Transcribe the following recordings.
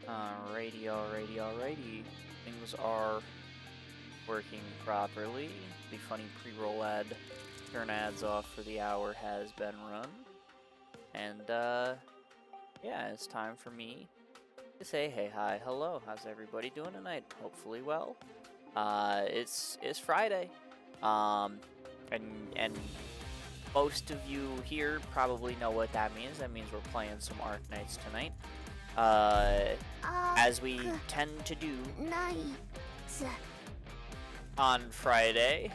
Alrighty. Things are working properly. The funny pre-roll ad, turn ads off for the hour has been run. And, yeah, it's time for me to say hey, hi, hello. How's everybody doing tonight? Hopefully well. It's Friday. And most of you here probably know what that means. That means we're playing some Arknights tonight. As we tend to do on Friday.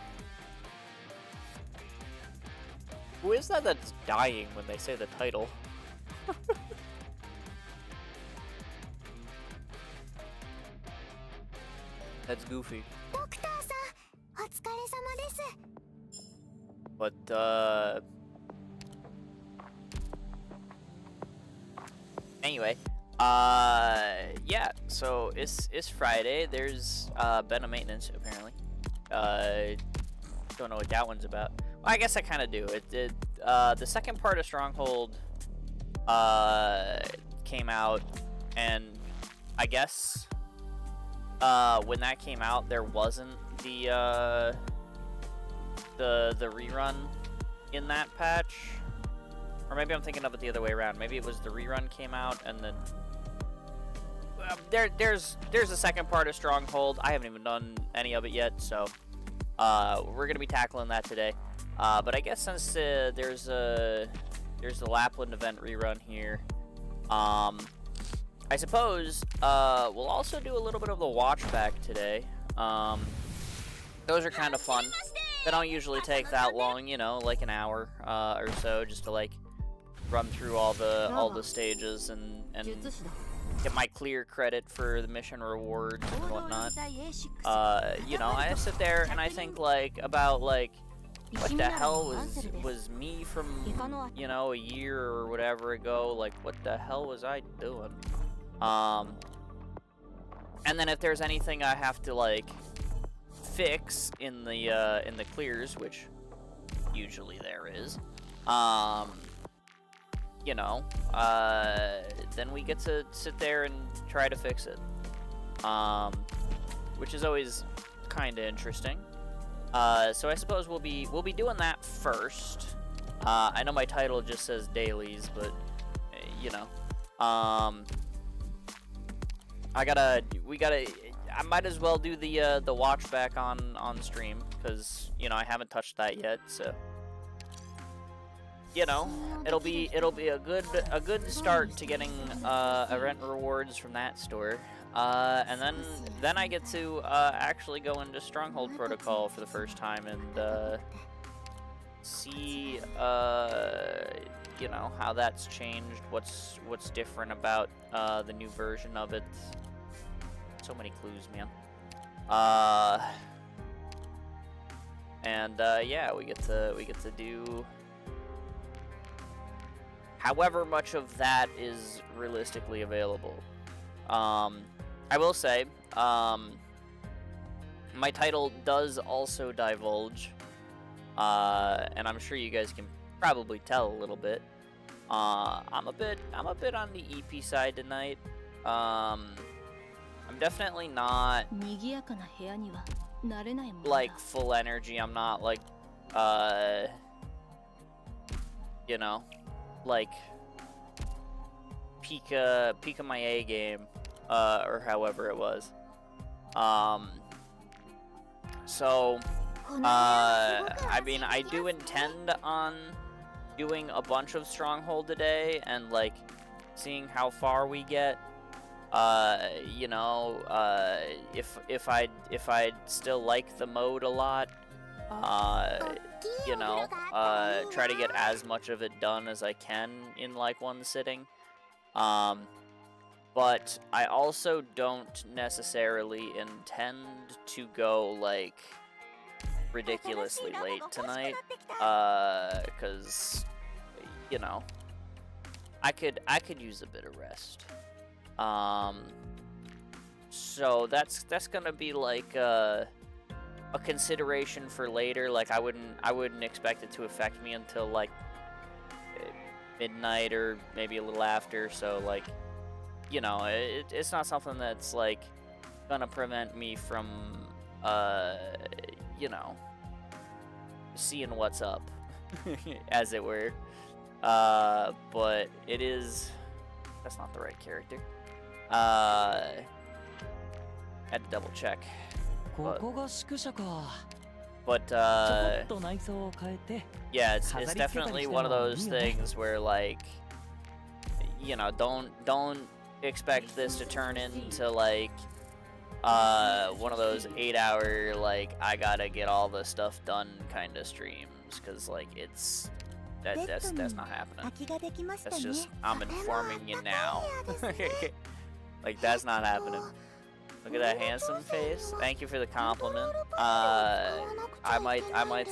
Who is that that's dying when they say the title? That's Goofy. But, anyway, yeah, so it's Friday. There's, been a maintenance, apparently. Don't know what that one's about. Well, I guess I kind of do. The second part of Stronghold, came out, and I guess, when that came out, there wasn't the rerun in that patch. Or maybe I'm thinking of it the other way around. Maybe it was the rerun came out and then there's a second part of Stronghold. I haven't even done any of it yet, so we're gonna be tackling that today. But I guess since there's the Lapland event rerun here, I suppose we'll also do a little bit of the watchback today. Those are kind of fun. They don't usually take that long, you know, like an hour or so, just to like run through all the stages and get my clear credit for the mission rewards and whatnot. You know, I sit there and I think like about like what the hell was me from, you know, a year or whatever ago. Like what the hell was I doing? And then if there's anything I have to like fix in the clears, which usually there is, you know, then we get to sit there and try to fix it, which is always kind of interesting. So I suppose we'll be doing that first. I know my title just says dailies, but you know, I might as well do the watch back on stream, because you know I haven't touched that yet, so you know it'll be a good start to getting event rewards from that store, and then I get to actually go into Stronghold Protocol for the first time and see you know how that's changed, what's different about the new version of it. So many clues, man. And yeah, we get to do however much of that is realistically available. I will say, my title does also divulge, and I'm sure you guys can probably tell a little bit. I'm a bit on the eepy side tonight. I'm definitely not like full energy. I'm not like you know, like peak my A game, or however it was. So I mean, I do intend on doing a bunch of Stronghold today and like seeing how far we get. You know, if I still like the mode a lot, you know, try to get as much of it done as I can in like one sitting. But I also don't necessarily intend to go like ridiculously late tonight, cause you know, I could use a bit of rest. So that's gonna be like a consideration for later. Like I wouldn't expect it to affect me until like midnight or maybe a little after. So like you know, it's not something that's like gonna prevent me from, you know, seeing what's up, as it were. But it is. That's not the right character. Had to double check. But yeah, it's definitely one of those things where, like, you know, don't expect this to turn into like one of those 8-hour like I gotta get all the stuff done kind of streams, because like that's not happening. That's just, I'm informing you now. Like, that's not happening. Look at that handsome face. Thank you for the compliment. I might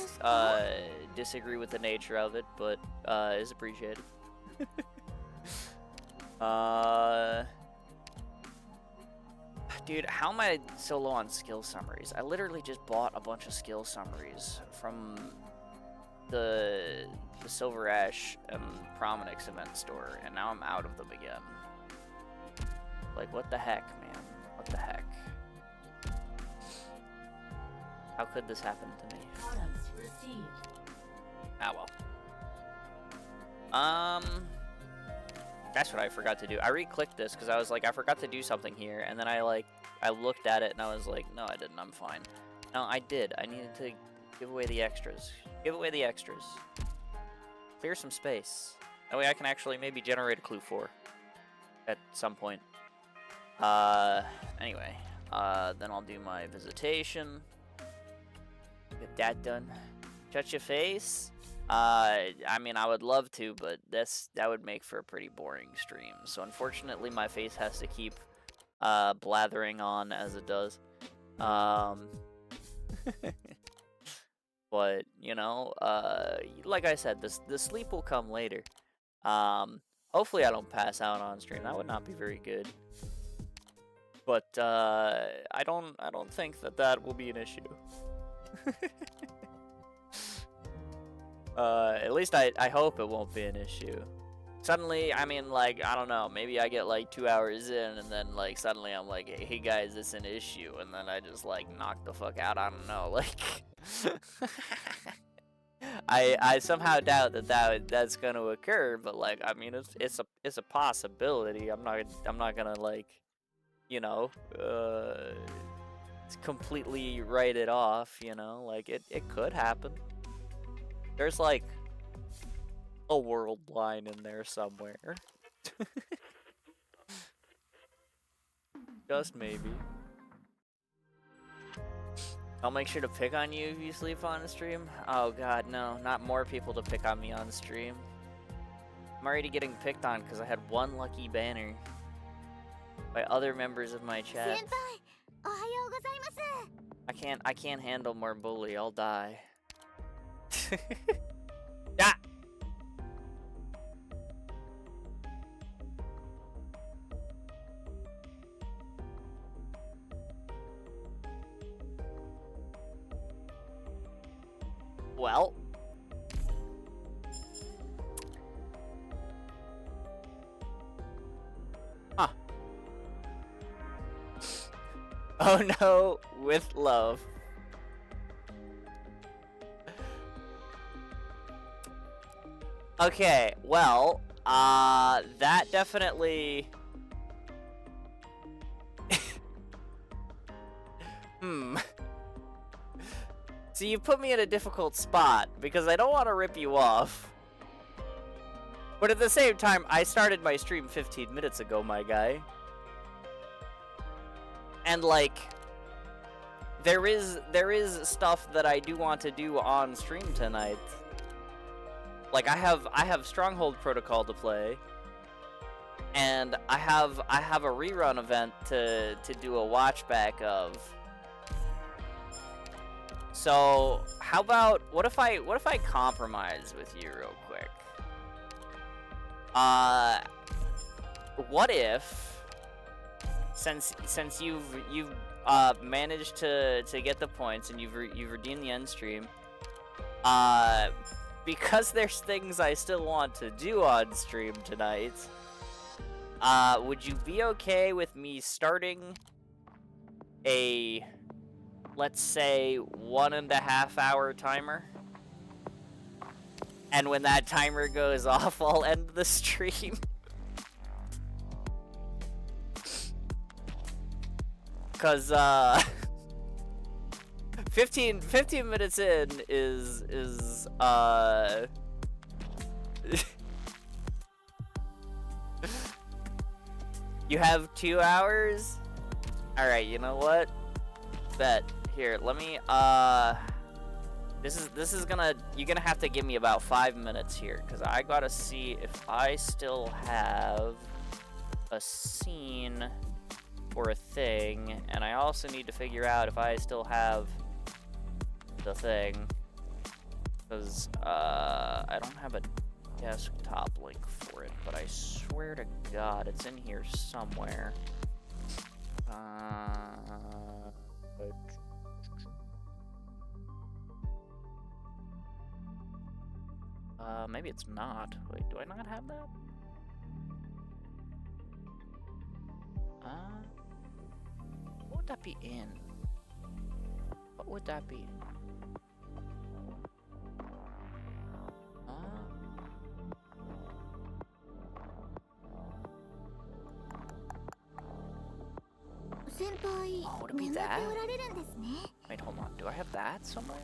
disagree with the nature of it, but is appreciated. Dude, how am I so low on skill summaries? I literally just bought a bunch of skill summaries from the Silver Ash and Prominix event store, and now I'm out of them again. Like, what the heck, man? What the heck? How could this happen to me? Ah, well. That's what I forgot to do. I re-clicked this because I was like, I forgot to do something here, and then I looked at it and I was like, no, I didn't. I'm fine. No, I did. I needed to give away the extras. Give away the extras. Clear some space. That way I can actually maybe generate a clue 4 at some point. Anyway, then I'll do my visitation. Get that done. Touch your face. I mean, I would love to, but that would make for a pretty boring stream. So unfortunately, my face has to keep blathering on as it does. But you know, like I said, the sleep will come later. Hopefully, I don't pass out on stream. That would not be very good. But I don't think that will be an issue. At least I hope it won't be an issue. Suddenly, I mean, like, I don't know, maybe I get like 2 hours in, and then like suddenly I'm like, hey guys, it's an issue, and then I just like knock the fuck out. I don't know, like. I somehow doubt that's gonna occur, but like, I mean, it's a possibility. I'm not gonna, like, you know, completely write it off, you know, like it could happen. There's like a world line in there somewhere. Just maybe. I'll make sure to pick on you if you sleep on the stream. Oh god, no, not more people to pick on me on stream. I'm already getting picked on because I had one lucky banner by other members of my chat. I can't handle more bully. I'll die. Ah! Well. Huh. Oh no, with love. Okay, well, that definitely... So you put me in a difficult spot, because I don't want to rip you off. But at the same time, I started my stream 15 minutes ago, my guy. And, like, there is stuff that I do want to do on stream tonight. Like, I have Stronghold Protocol to play, and I have a rerun event to do a watch back of. So how about what if I compromise with you real quick? What if, since you've managed to get the points and you've redeemed the end stream, because there's things I still want to do on stream tonight, would you be okay with me starting a, let's say, 1.5 hour timer? And when that timer goes off, I'll end the stream. Cause 15 minutes in is you have 2 hours? Alright, you know what? Bet. Here, let me this is gonna, you're gonna have to give me about 5 minutes here, because I gotta see if I still have a scene or a thing, and I also need to figure out if I still have the thing, because I don't have a desktop link for it, but I swear to God it's in here somewhere. Maybe it's not. Wait, do I not have that? What would that be in? What would that be in? Oh, would it be that? Wait, hold on. Do I have that somewhere?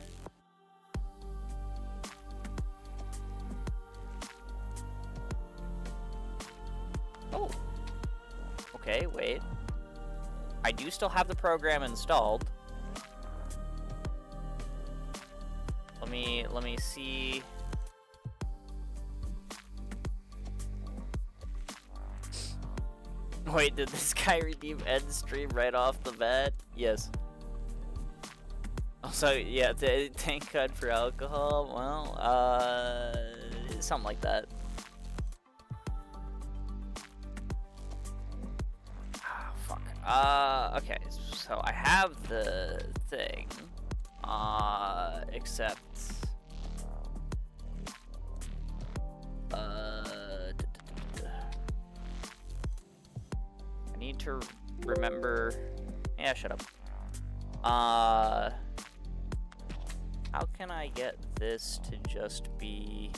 Oh. Okay, wait. I do still have the program installed. Let me see. Wait, did this guy redeem end stream right off the bat? Yes. Also, yeah, tank card for alcohol. Well, something like that. Okay, so I have the thing, except, I need to remember, yeah, shut up. How can I get this to just be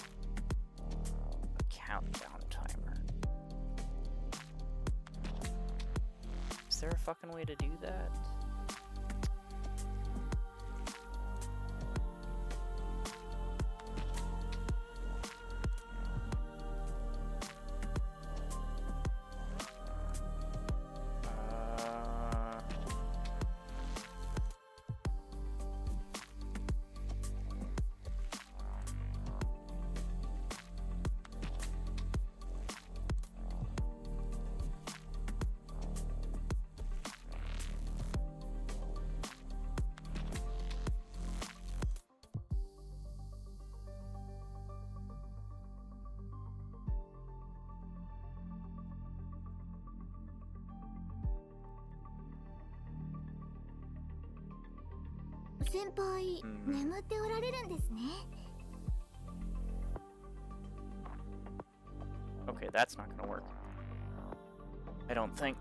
a countdown timer? Is there a fucking way to do that? Okay, that's not gonna work. I don't think,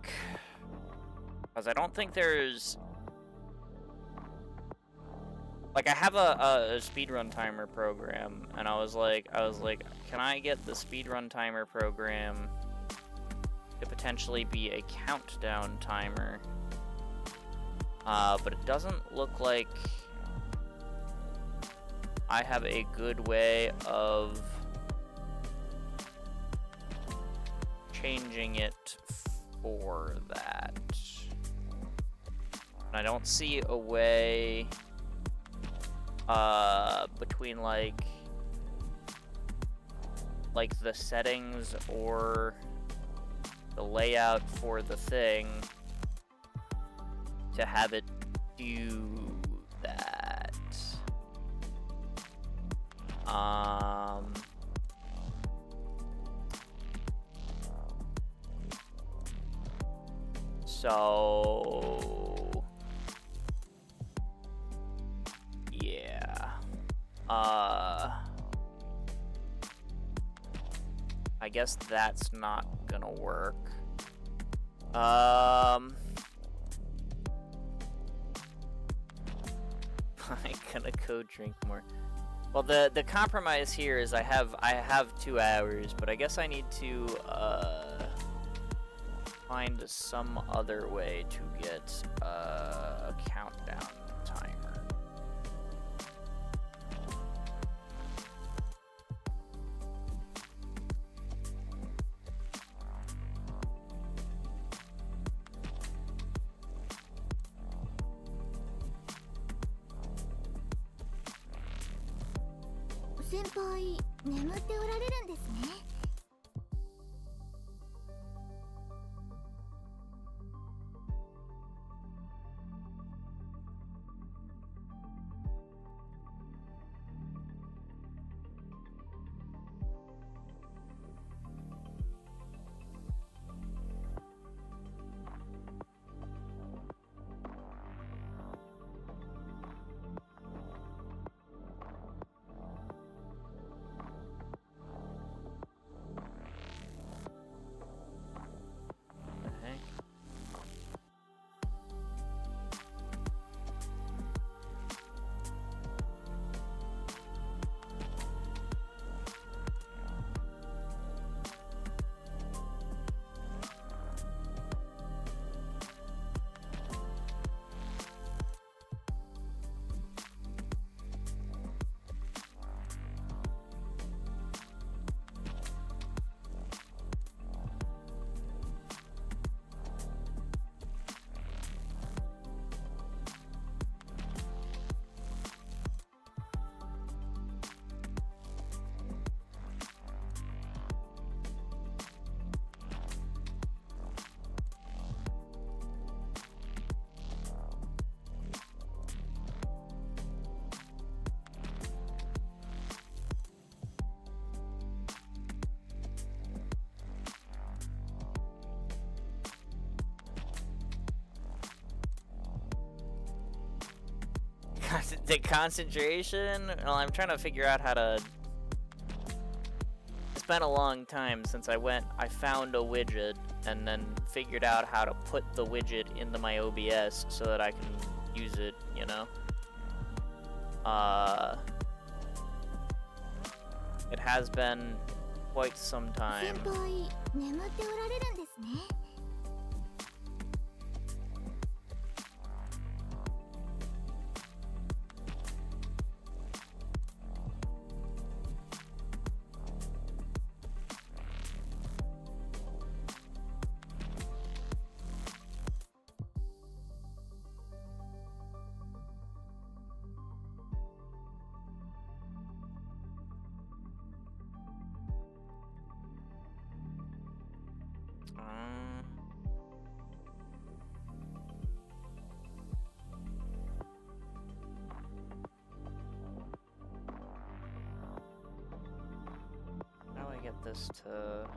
because I don't think there's, like, I have a speedrun timer program, and I was like, can I get the speedrun timer program to potentially be a countdown timer? But it doesn't look like I have a good way of changing it for that. And I don't see a way between like the settings or the layout for the thing to have it do that. So yeah. I guess that's not gonna work. I'm gonna go drink more. Well, the compromise here is I have 2 hours, but I guess I need to find some other way to get a countdown timer. Senpai, 眠っておられるんですね。The concentration? Well, I'm trying to figure out how to... It's been a long time since I found a widget and then figured out how to put the widget into my OBS so that I can use it, you know? It has been quite some time. 先輩、眠っておられるんですね。How do I get this to...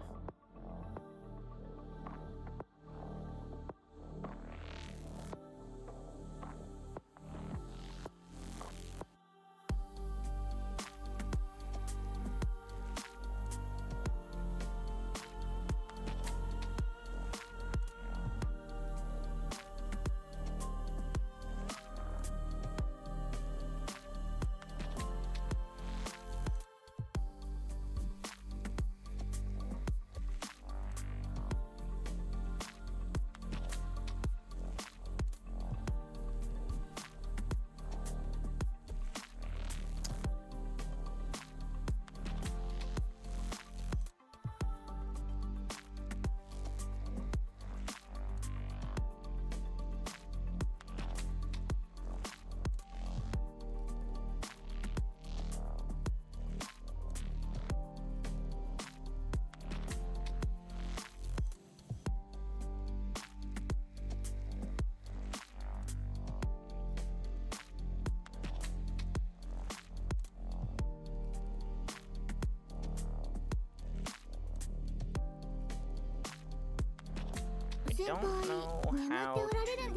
I don't know how to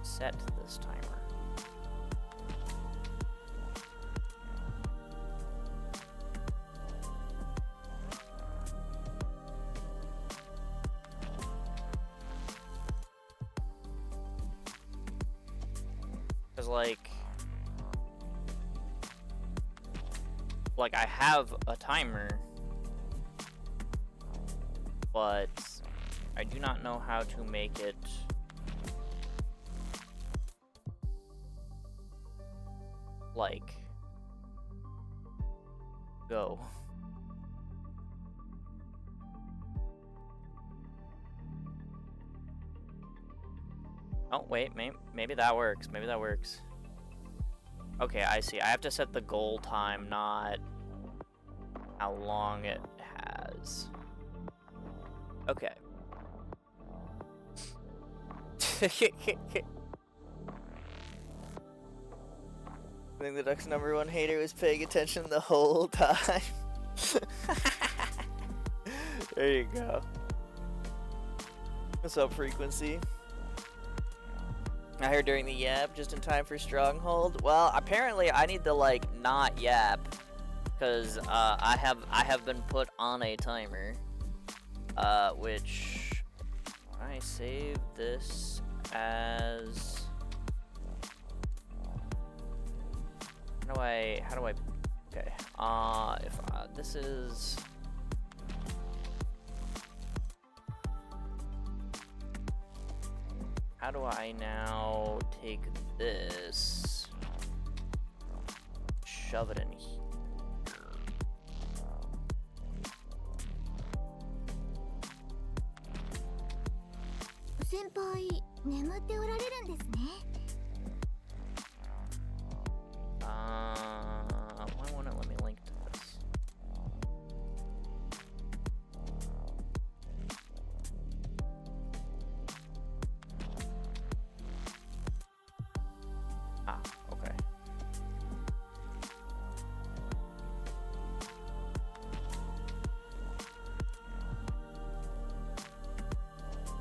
set this timer. Cause like I have a timer, but I do not know how to make it like go. Oh, wait, maybe that works. Maybe that works. Okay, I see. I have to set the goal time, not how long it has. Okay. I think the Duck's #1 hater was paying attention the whole time. There you go. What's up, Frequency? I heard during the yap, just in time for Stronghold. Well, apparently I need to like not yap, because I have been put on a timer, which I save this as how do I okay if this is how do I now take this, shove it in here? Senpai, 眠っておられるんですね。Why won't it let me link to this? Ah, okay.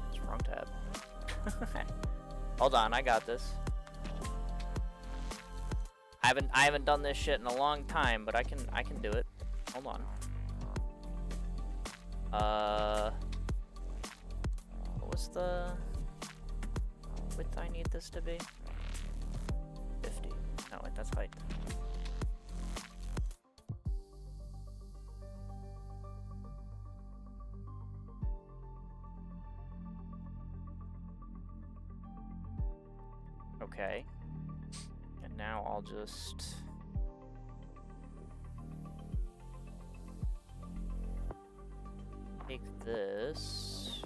It's wrong tab. Hold on, I got this. I haven't done this shit in a long time, but I can do it. Hold on. What was the width I need this to be? 50. No, wait, that's height. Okay. And now I'll just take this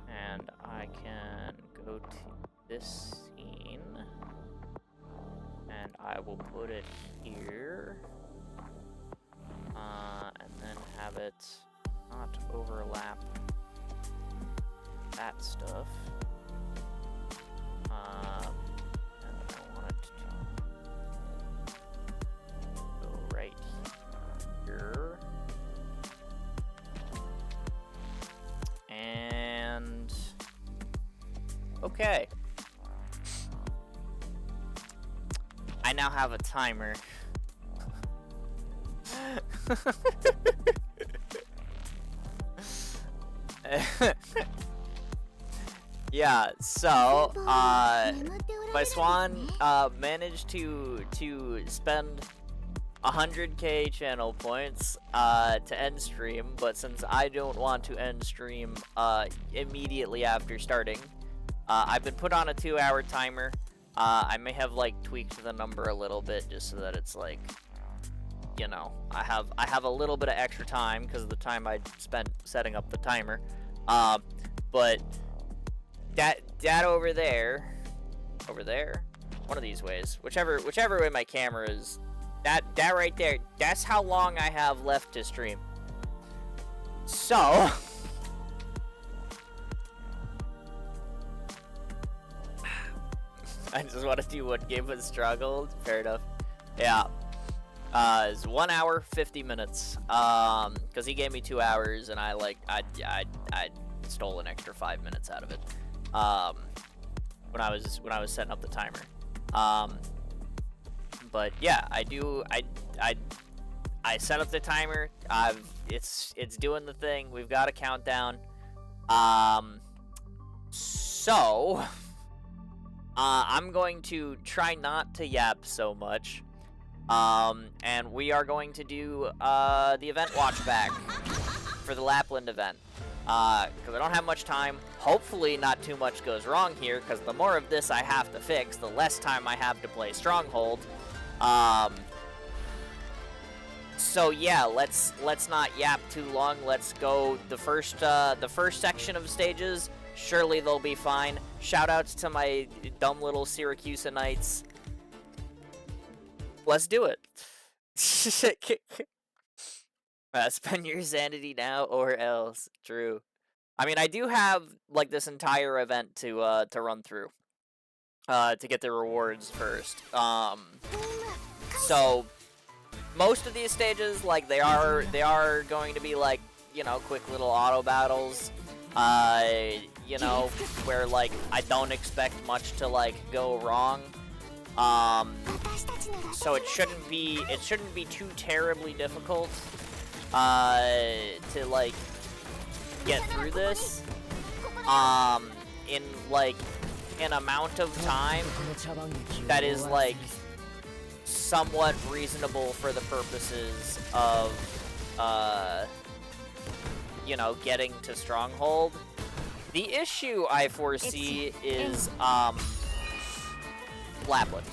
and I can go to this scene and I will put it here and then have it not overlap that stuff. And I want it to go right here. And okay. I now have a timer. Yeah, so my Swan managed to spend 100k channel points to end stream, but since I don't want to end stream immediately after starting, I've been put on a 2-hour timer. I may have like tweaked the number a little bit just so that it's like, you know, I have a little bit of extra time because of the time I spent setting up the timer. But that over there, one of these ways, whichever way my camera is, that right there, that's how long I have left to stream. So I just want to do one game with Stronghold. Fair enough. Yeah. It's 1 hour 50 minutes. Because he gave me 2 hours, and I stole an extra 5 minutes out of it. When I was setting up the timer. But yeah, I set up the timer. It's doing the thing. We've got a countdown. So I'm going to try not to yap so much. And we are going to do the event watch back for the Lapland event. Because I don't have much time. Hopefully not too much goes wrong here, because the more of this I have to fix, the less time I have to play Stronghold. So yeah, let's not yap too long. Let's go the first section of stages. Surely they'll be fine. Shoutouts to my dumb little Syracusanites. Let's do it. Spend your sanity now or else. True. I mean, I do have like this entire event to run through. To get the rewards first. So most of these stages, like they are going to be like, you know, quick little auto battles. You know, where like I don't expect much to like go wrong. So it shouldn't be too terribly difficult to like get through this in like an amount of time that is like somewhat reasonable for the purposes of you know, getting to Stronghold. The issue I foresee is Lapland.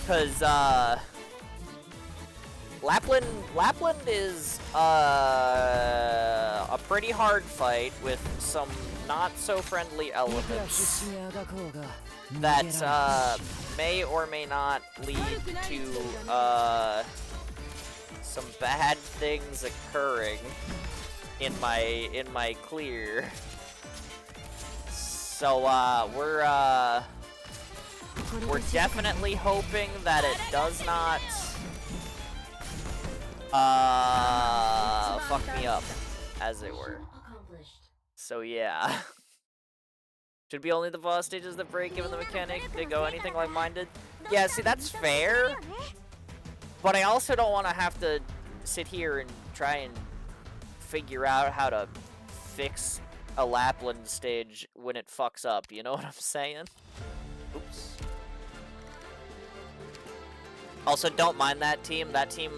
Cause Lapland is a pretty hard fight with some not so friendly elements that may or may not lead to some bad things occurring in my clear. So we're definitely hoping that it does not fuck me up, as it were. So yeah. Should be only the boss stages that break given the mechanic to go anything like-minded. Yeah, see, that's fair. But I also don't want to have to sit here and try and figure out how to fix a Lapland stage when it fucks up, you know what I'm saying? Oops. Also, don't mind that team. That team,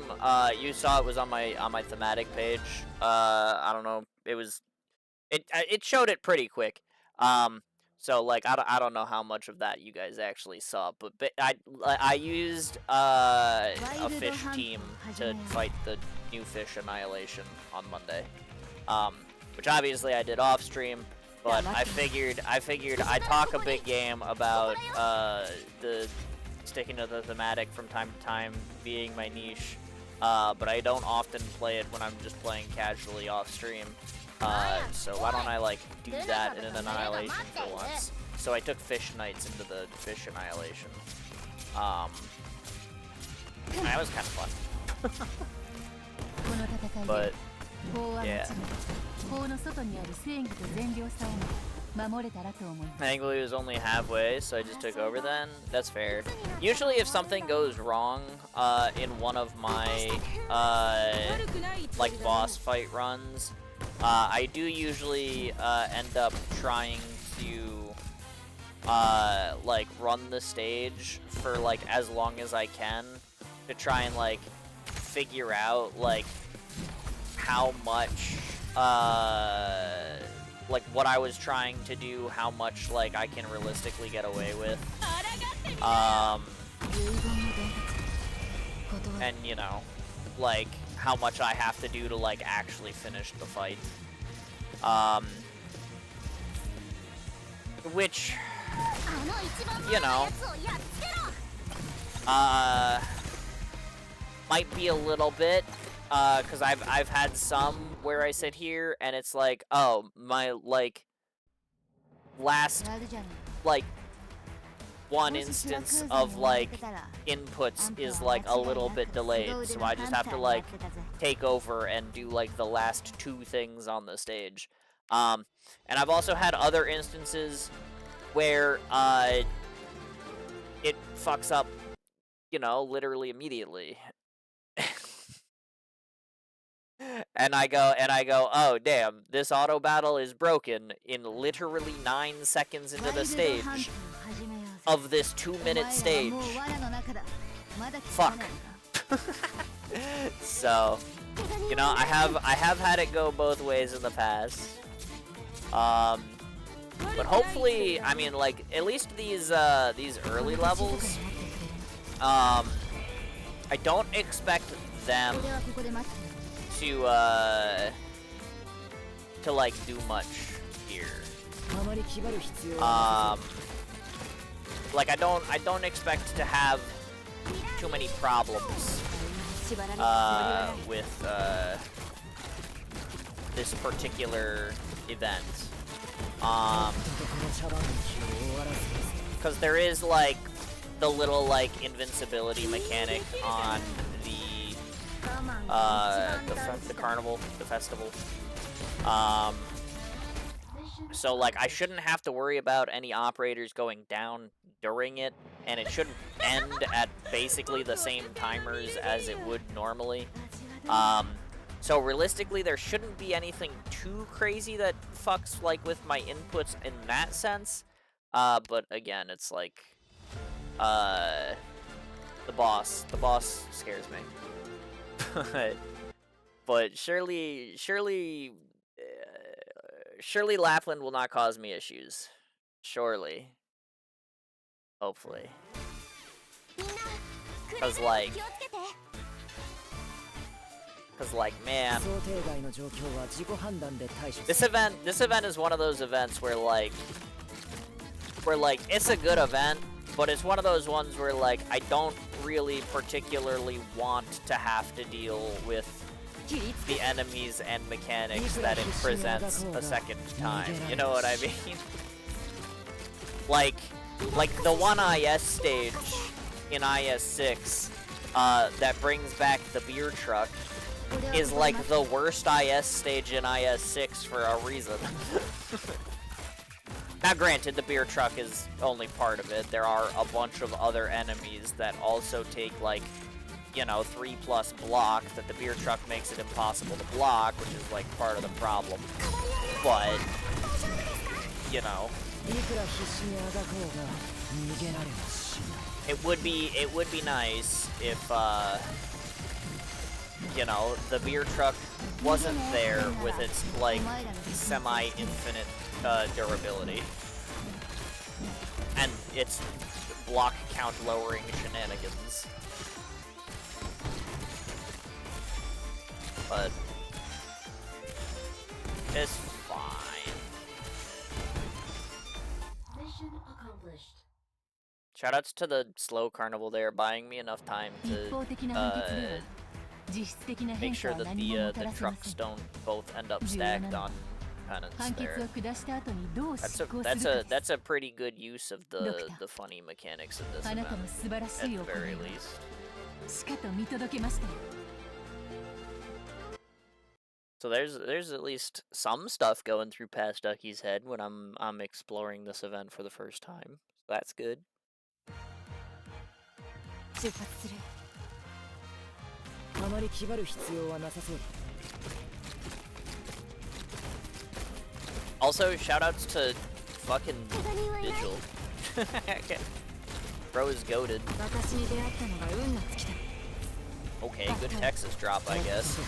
you saw it was on my thematic page. I don't know. It showed it pretty quick. So like I don't know how much of that you guys actually saw, but I used a fish team to fight the new fish annihilation on Monday. Which obviously I did off stream, but I figured I'd talk a big game about the sticking to the thematic from time to time being my niche, but I don't often play it when I'm just playing casually off stream. So why don't I like do that in an annihilation for once? So I took Fish Knights into the Fish Annihilation. That was kind of fun. But yeah. Thankfully it was only halfway, so I just took over then. That's fair. Usually if something goes wrong in one of my like boss fight runs, I do usually end up trying to like run the stage for like as long as I can to try and like figure out like how much like what I was trying to do, how much like I can realistically get away with. And you know, like how much I have to do to like actually finish the fight. Which, you know, might be a little bit, cause I've had some where I sit here and it's like, oh, my like last like one instance of like inputs is like a little bit delayed, so I just have to like take over and do like the last two things on the stage. And I've also had other instances where it fucks up, you know, literally immediately. And I go, oh damn, this auto battle is broken in literally 9 seconds into the stage of this 2-minute stage. Fuck. So, you know, I have had it go both ways in the past. But hopefully, I mean, like, at least these early levels, I don't expect them to like do much here. Like I don't expect to have too many problems with this particular event. Because there is like the little like invincibility mechanic on the carnival, the festival. So like I shouldn't have to worry about any operators going down during it, and it shouldn't end at basically the same timers as it would normally. So realistically, there shouldn't be anything too crazy that fucks like with my inputs in that sense. But again, it's like the boss scares me. But surely Lapland will not cause me issues. Surely. Hopefully. Cause like, man, this event is one of those events where like it's a good event, but it's one of those ones where like I don't really particularly want to have to deal with the enemies and mechanics that it presents a second time. You know what I mean? like the one IS stage in IS6 that brings back the beer truck is like the worst IS stage in IS6 for a reason. Now granted, the beer truck is only part of it. There are a bunch of other enemies that also take like, you know, 3+ block that the beer truck makes it impossible to block, which is like part of the problem. But, you know, it would be nice if you know, the beer truck wasn't there with its like semi-infinite durability and its block count lowering shenanigans. But it's fine. Mission accomplished. Shoutouts to the slow carnival there, buying me enough time to make sure that the trucks don't both end up stacked on penance there. That's a pretty good use of the funny mechanics of this event, at the very least. So there's at least some stuff going through past Ducky's head when I'm exploring this event for the first time. So that's good. Also, shoutouts to fucking Vigil. Bro is goated. Okay, good Texas drop, I guess.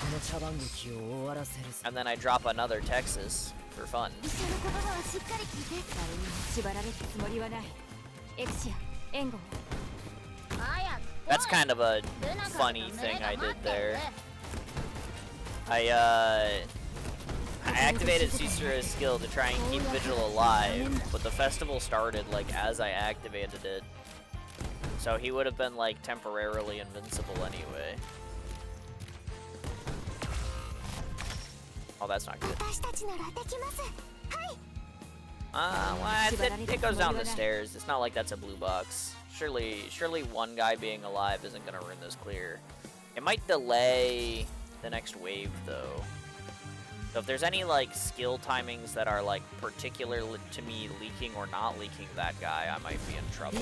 And then I drop another Texas for fun. That's kind of a funny thing I did there. I activated Cicera's skill to try and keep Vigil alive, but the festival started like as I activated it. So he would have been like temporarily invincible anyway. Oh, that's not good. Well, it goes down the stairs. It's not like that's a blue box. Surely one guy being alive isn't gonna ruin this clear. It might delay the next wave though. So if there's any like skill timings that are like particular to me leaking or not leaking that guy, I might be in trouble.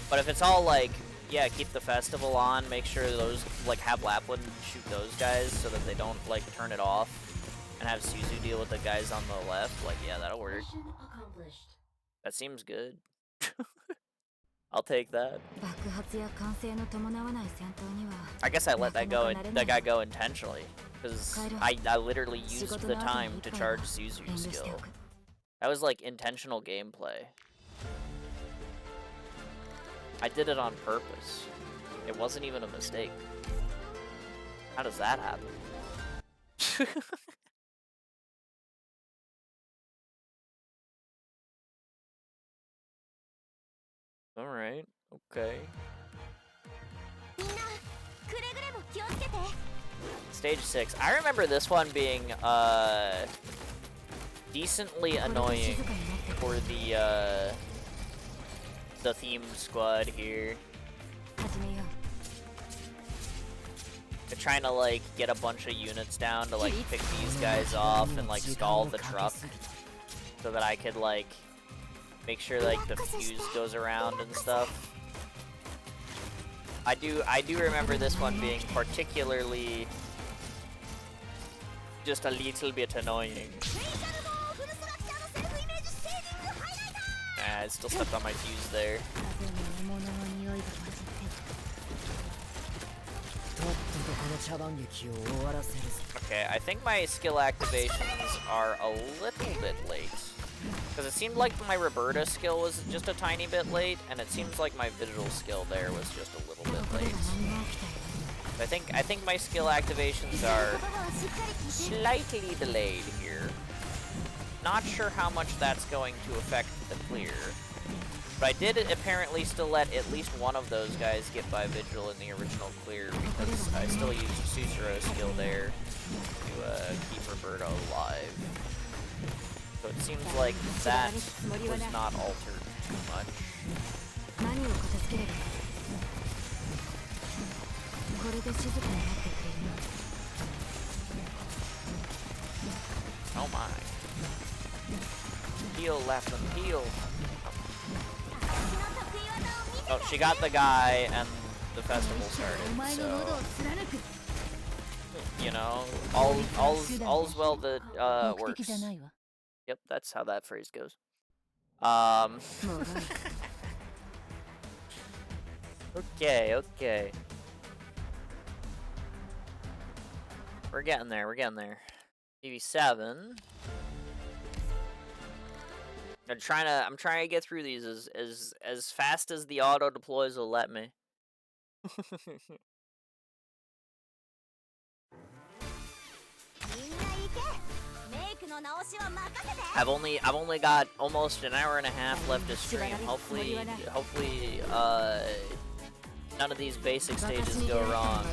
But if it's all like, yeah, keep the festival on, make sure those like have Lapland shoot those guys so that they don't like turn it off, and have Suzu deal with the guys on the left, like yeah, that'll work. That seems good. I'll take that. I guess I let that guy go intentionally, because I literally used the time to charge Suzu's skill. That was like intentional gameplay. I did it on purpose. It wasn't even a mistake. How does that happen? Alright, okay. Stage 6. I remember this one being decently annoying for the theme squad here. They're trying to like get a bunch of units down to like pick these guys off and like stall the truck so that I could like make sure like the fuse goes around and stuff. I do remember this one being particularly just a little bit annoying. I still stepped on my fuse there. Okay, I think my skill activations are a little bit late. Because it seemed like my Roberta skill was just a tiny bit late, and it seems like my visual skill there was just a little bit late. I think my skill activations are slightly delayed here. Not sure how much that's going to affect the clear. But I did apparently still let at least one of those guys get by Vigil in the original clear, because I still used Susuro's skill there to keep Roberta alive. So it seems like that was not altered too much. Oh my. Heal, Lapland, heal. Oh, she got the guy and the festival started, so... You know, all's well that works. Yep, that's how that phrase goes. Okay. We're getting there. PV7. I'm trying to get through these as fast as the auto deploys will let me. I've only got almost an hour and a half left to stream. Hopefully none of these basic stages go wrong.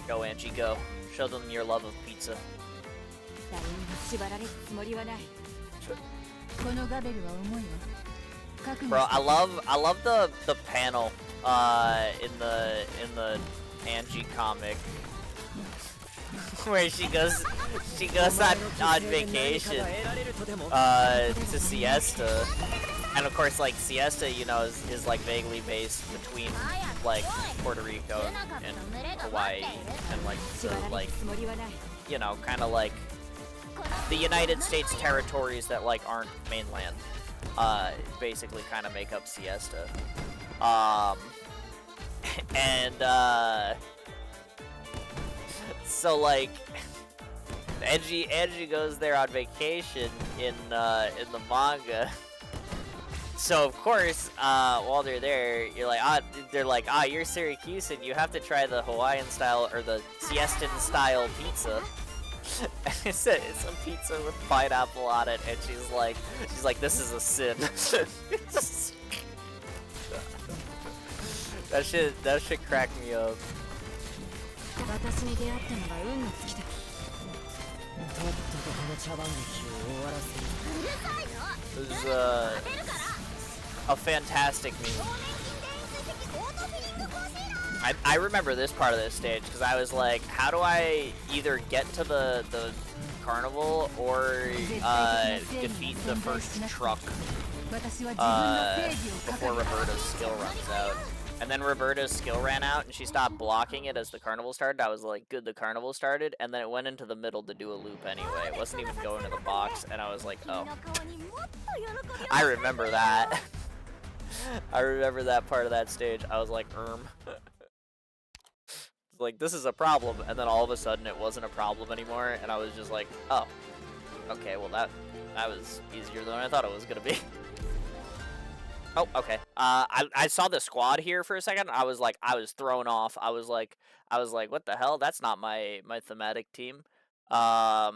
Go, Angie, go. Show them your love of pizza. Bro, I love the panel in the Angie comic where she goes on vacation to Siesta. And of course, like, Siesta, you know, is like vaguely based between like Puerto Rico and Hawaii, and like the, like, you know, kind of like the United States territories that like aren't mainland. Basically kind of make up Siesta. So like Angie goes there on vacation in the manga. So of course, while they're there, you're like, they're like, you're Syracusan, you have to try the Hawaiian style or the Siestan style pizza. It's a pizza with pineapple on it, and she's like, this is a sin. that shit cracked me up. It was a fantastic meme. I remember this part of this stage because I was like, how do I either get to the carnival or defeat the first truck before Roberta's skill runs out. And then Roberta's skill ran out and she stopped blocking it as the carnival started. I was like, good, the carnival started, and then it went into the middle to do a loop anyway. It wasn't even going to the box, and I was like, oh. I remember that. I remember that part of that stage. I was like, like, this is a problem, and then all of a sudden it wasn't a problem anymore, and I was just like, oh. Okay, well that was easier than I thought it was gonna be. Oh, okay. I saw the squad here for a second. I was thrown off. I was like, what the hell? That's not my thematic team. Yeah,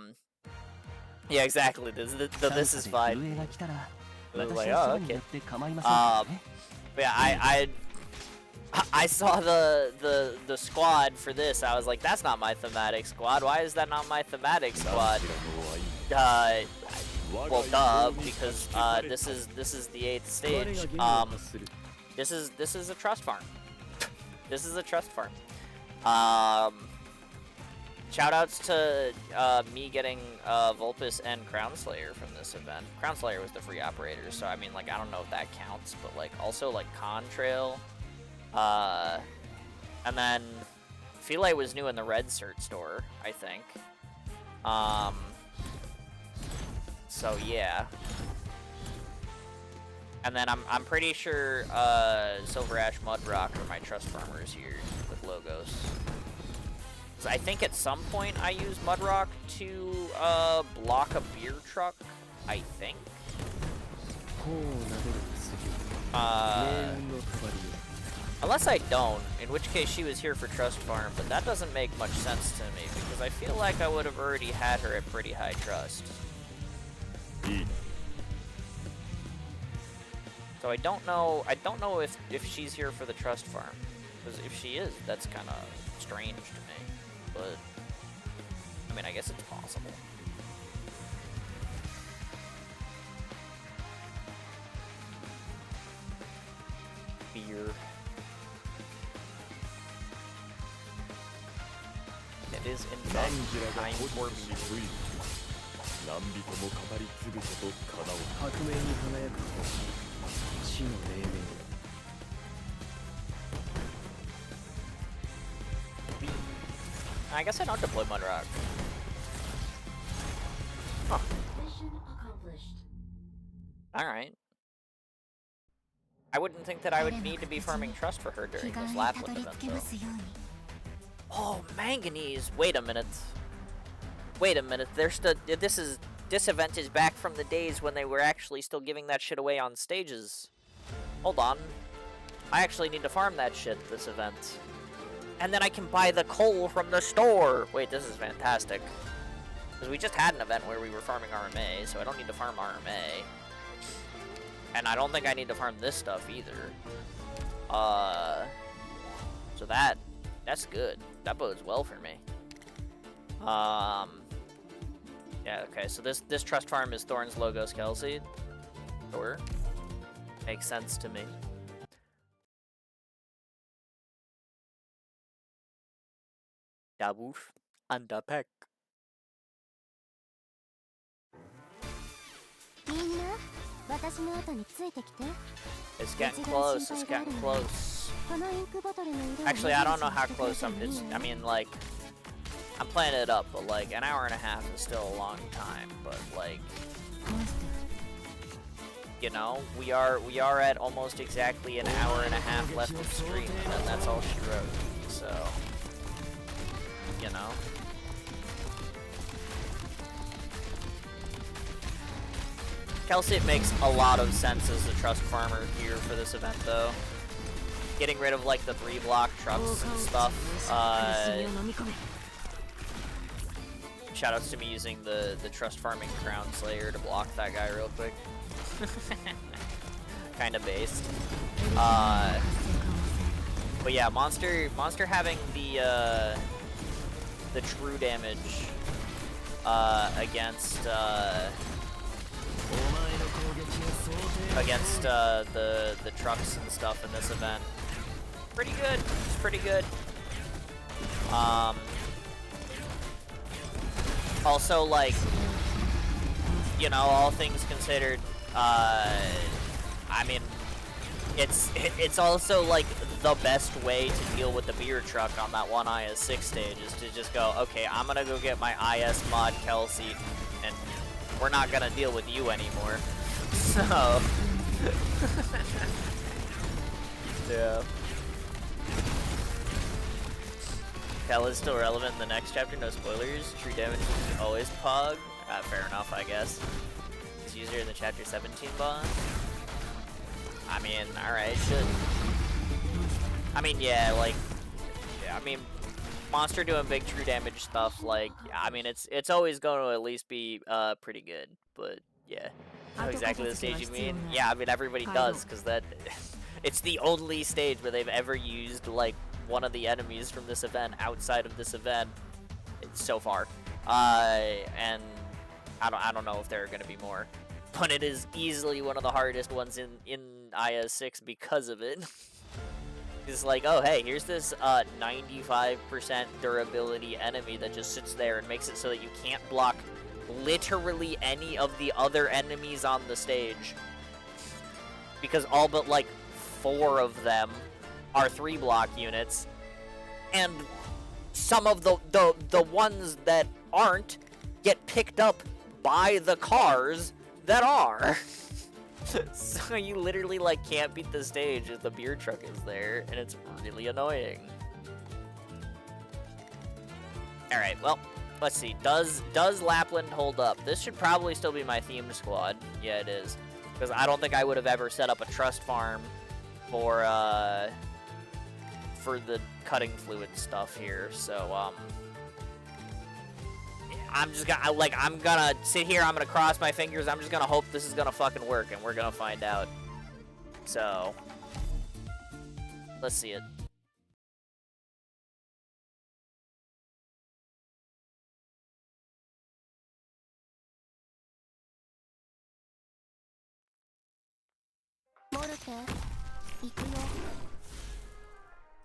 exactly. This is fine. I was like, oh, okay. Yeah, I saw the squad for this. I was like, that's not my thematic squad. Why is that not my thematic squad? Well, duh, because this is the 8th stage. This is a trust farm. This is a trust farm. Shoutouts to me getting Vulpes and Crown Slayer from this event. Crown Slayer was the free operator, so I mean, like, I don't know if that counts, but like also like Contrail. And then Philae was new in the Red Cert store, I think. So yeah. And then I'm pretty sure Silver Ash Mudrock are my trust farmers here with logos. So I think at some point I used Mudrock to block a beer truck, I think. Unless I don't, in which case she was here for trust farm, but that doesn't make much sense to me because I feel like I would have already had her at pretty high trust. So I don't know if she's here for the trust farm, because if she is, that's kind of strange to me. But I mean, I guess it's possible. Beer. It is in fact time for beer. I guess I don't deploy Mudrock. Huh. Alright. I wouldn't think that I would need to be farming trust for her during this Lapland event, though. Oh, manganese! Wait a minute. Wait a minute. This event is back from the days when they were actually still giving that shit away on stages. Hold on. I actually need to farm that shit this event. And then I can buy the coal from the store! Wait, this is fantastic. Because we just had an event where we were farming RMA, so I don't need to farm RMA. And I don't think I need to farm this stuff either. So that's good. That bodes well for me. Yeah, okay, so this trust farm is Thorn's Logos Kelsey. Sure. Makes sense to me. Daboof and da peck. It's getting close, it's getting close. Actually, I don't know how close I mean, like, I'm playing it up, but like, an hour and a half is still a long time, but like, you know, we are at almost exactly an hour and a half left of stream, and that's all she wrote, so, you know. Kelsey makes a lot of sense as a trust farmer here for this event, though. Getting rid of, like, the 3-block trucks and stuff. Shoutouts to me using the trust farming Crown Slayer to block that guy real quick. Kinda based. But yeah, Monster having the true damage against the trucks and stuff in this event pretty good. It's pretty good. Also, like, you know, all things considered, I mean, it's also like the best way to deal with the beer truck on that one IS6 stage is to just go, okay, I'm gonna go get my IS mod Kelsey, and we're not gonna deal with you anymore. So, yeah. Kel is still relevant in the next chapter, no spoilers. True damage is always Pog. Fair enough, I guess. It's user in the chapter 17 boss. I mean, alright, should. I mean, yeah, like, yeah, I mean, monster doing big true damage stuff, like, I mean, it's always going to at least be, pretty good, but, yeah. Know exactly the stage you mean? Yeah, I mean, everybody does, because that, it's the only stage where they've ever used, like, one of the enemies from this event outside of this event so far. And I don't know if there are going to be more, but it is easily one of the hardest ones in IS6 because of it. It's like, oh hey, here's this 95% durability enemy that just sits there and makes it so that you can't block literally any of the other enemies on the stage, because all but like 4 of them are 3-block units, and some of the ones that aren't get picked up by the cars that are. So you literally like can't beat the stage if the beer truck is there, and it's really annoying. Alright, well, let's see. Does Lapland hold up? This should probably still be my themed squad. Yeah, it is. Because I don't think I would have ever set up a trust farm for the cutting fluid stuff here, so I'm just gonna I'm gonna sit here, I'm gonna cross my fingers, I'm just gonna hope this is gonna fucking work, and we're gonna find out. So let's see it.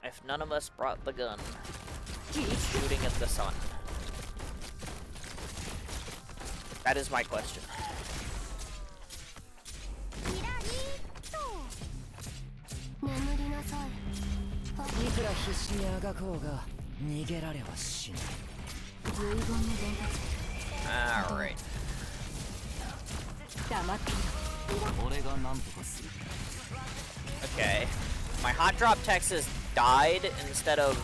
If none of us brought the gun, shooting at the sun. That is my question. Alright. Okay. My hot drop Texas died instead of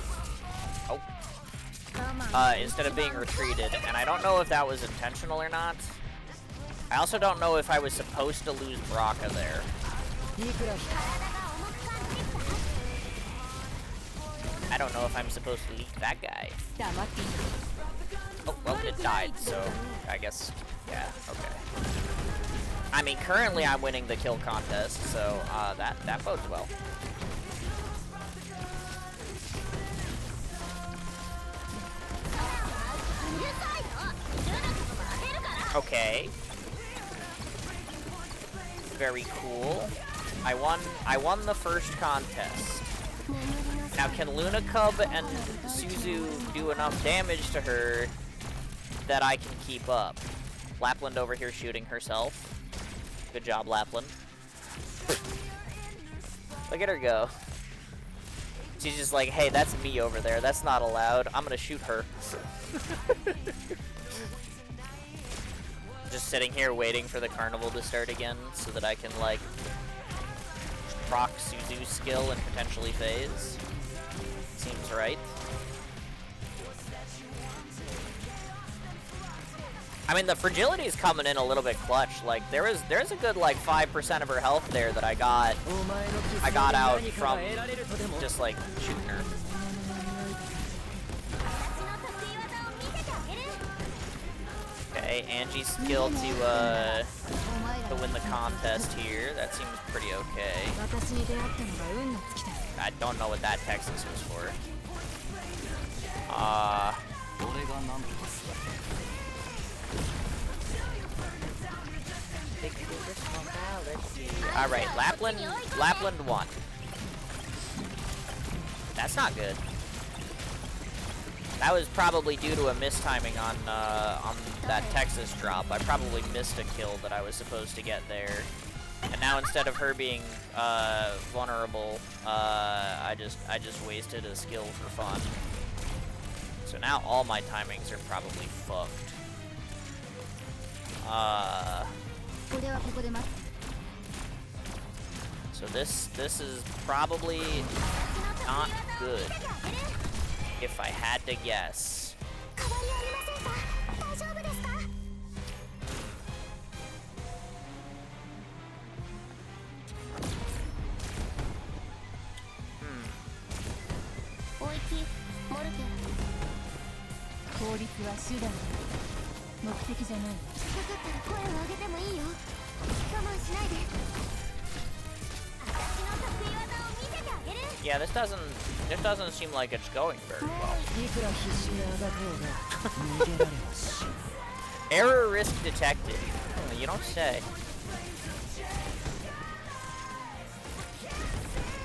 being retreated, and I don't know if that was intentional or not. I also don't know if I was supposed to lose Baraka there. I don't know if I'm supposed to leak that guy. Oh, well, it died, so I guess, yeah, okay. I mean, currently I'm winning the kill contest, so that bodes well. Okay. Very cool. I won the first contest. Now, can Luna Cub and Suzu do enough damage to her that I can keep up? Lapland over here shooting herself. Good job, Lapland. Look at her go. She's just like, hey, that's me over there. That's not allowed. I'm gonna shoot her. Just sitting here waiting for the carnival to start again so that I can, like, proc Suzu's skill and potentially phase. Seems right. I mean, the fragility is coming in a little bit clutch. Like, there's a good, like, 5% of her health there that I got out from just, like, shooting her. Okay, Angie's skill to win the contest here. That seems pretty okay. I don't know what that Texas was for. Alright, Lapland won. That's not good. That was probably due to a mistiming on that Texas drop. I probably missed a kill that I was supposed to get there. And now instead of her being vulnerable, I just wasted a skill for fun. So now all my timings are probably fucked. So this is probably not good, if I had to guess. Yeah, this doesn't seem like it's going very well. Error risk detected. Oh, you don't say.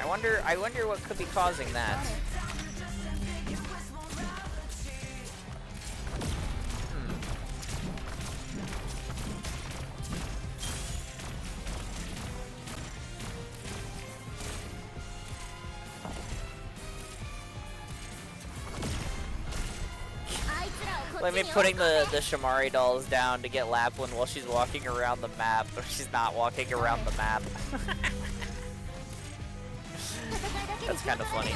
I wonder what could be causing that. Like me putting the Shamari dolls down to get Lapland while she's walking around the map, but she's not walking around the map. That's kind of funny.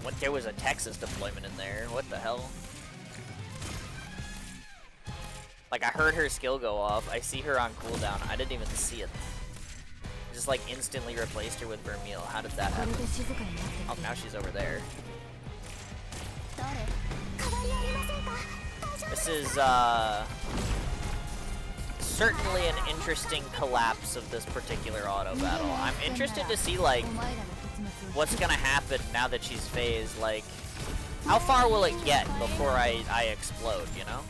What, there was a Texas deployment in there. What the hell? Like, I heard her skill go off. I see her on cooldown. I didn't even see it. Just like instantly replaced her with Vermeil. How did that happen? Oh, now she's over there. This is certainly an interesting collapse of this particular auto battle. I'm interested to see like what's gonna happen now that she's phased. Like, how far will it get before I explode? You know?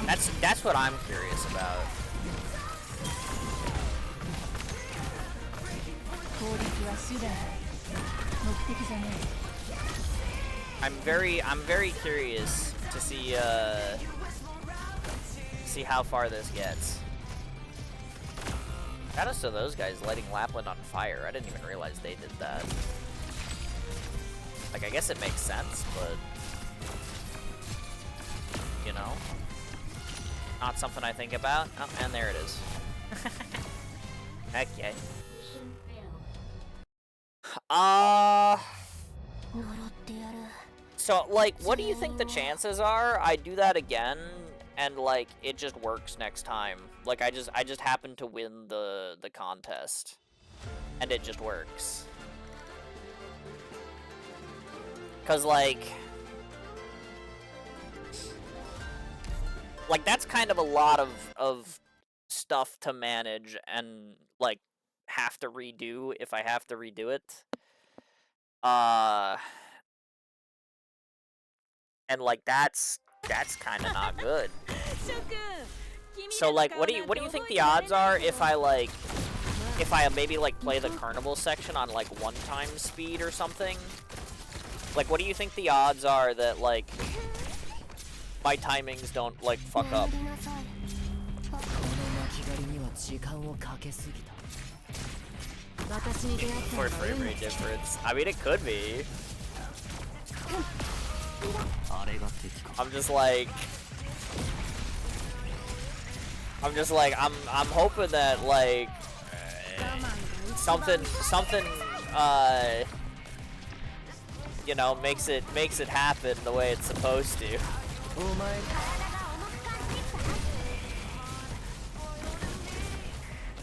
That's what I'm curious about. I'm very curious to see how far this gets. Shout to those guys lighting Lapland on fire. I didn't even realize they did that. Like, I guess it makes sense, but you know, not something I think about. Oh, and there it is. Okay. So, like, what do you think the chances are I do that again and, like, it just works next time? Like, I just happen to win the contest and it just works. 'Cause, like, that's kind of a lot of stuff to manage and, like, have to redo if I have to redo it. And like that's kind of not good. So like, what do you think the odds are if I maybe like play the carnival section on like 1x speed or something? Like, what do you think the odds are that like my timings don't like fuck up? For frame rate difference. I mean, it could be. I'm just like, I'm hoping that like something you know, makes it happen the way it's supposed to.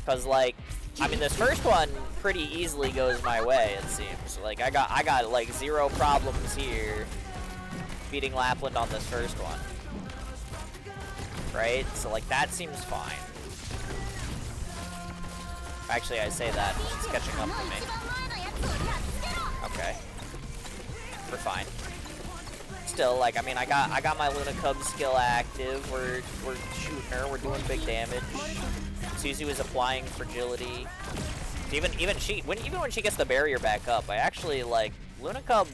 Cause like, I mean, this first one pretty easily goes my way, it seems. Like, I got like 0 problems here beating Lapland on this first one. Right? So like, that seems fine. Actually, I say that, she's catching up to me. Okay. We're fine. Still, like, I mean, I got my Luna Cub skill active. We're shooting her, we're doing big damage. Suzu is applying fragility. Even when she gets the barrier back up, I actually like Luna Cub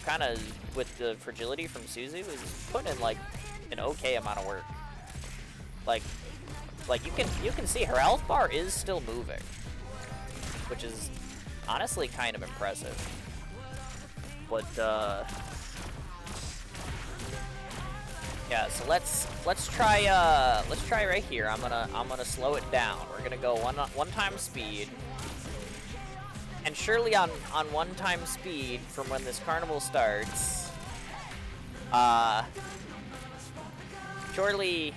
kind of with the fragility from Suzu was putting in like an okay amount of work. Like you can see her health bar is still moving, which is honestly kind of impressive. But yeah, so let's try right here. I'm gonna slow it down. We're gonna go one time speed. And surely on one time speed from when this carnival starts, surely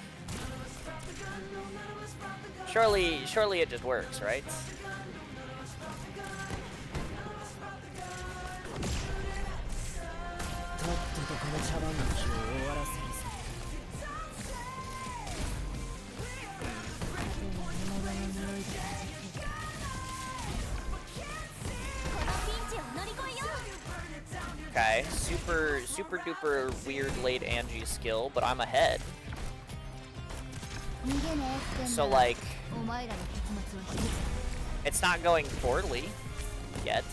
it just works, right? Okay, super duper weird late Angie skill, but I'm ahead. So like, it's not going poorly yet.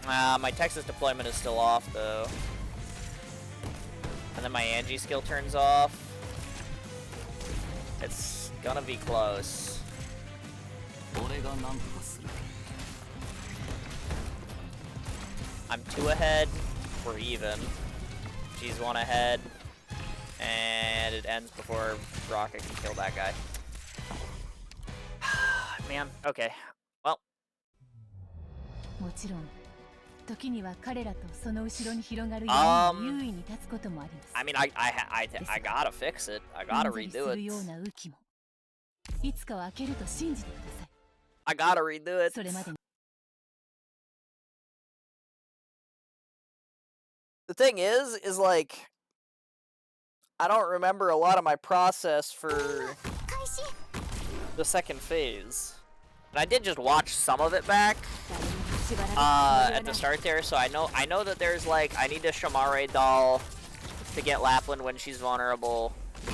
My Texas deployment is still off though. And then my Angie skill turns off. It's gonna be close. I'm 2 ahead. We're even. She's 1 ahead. And it ends before Rocket can kill that guy. Man, okay. Well. I mean, I gotta fix it. I gotta redo it. I gotta redo it. The thing is like, I don't remember a lot of my process for the second phase. And I did just watch some of it back at the start there, so I know that there's like, I need a Shamare doll to get Lapland when she's vulnerable.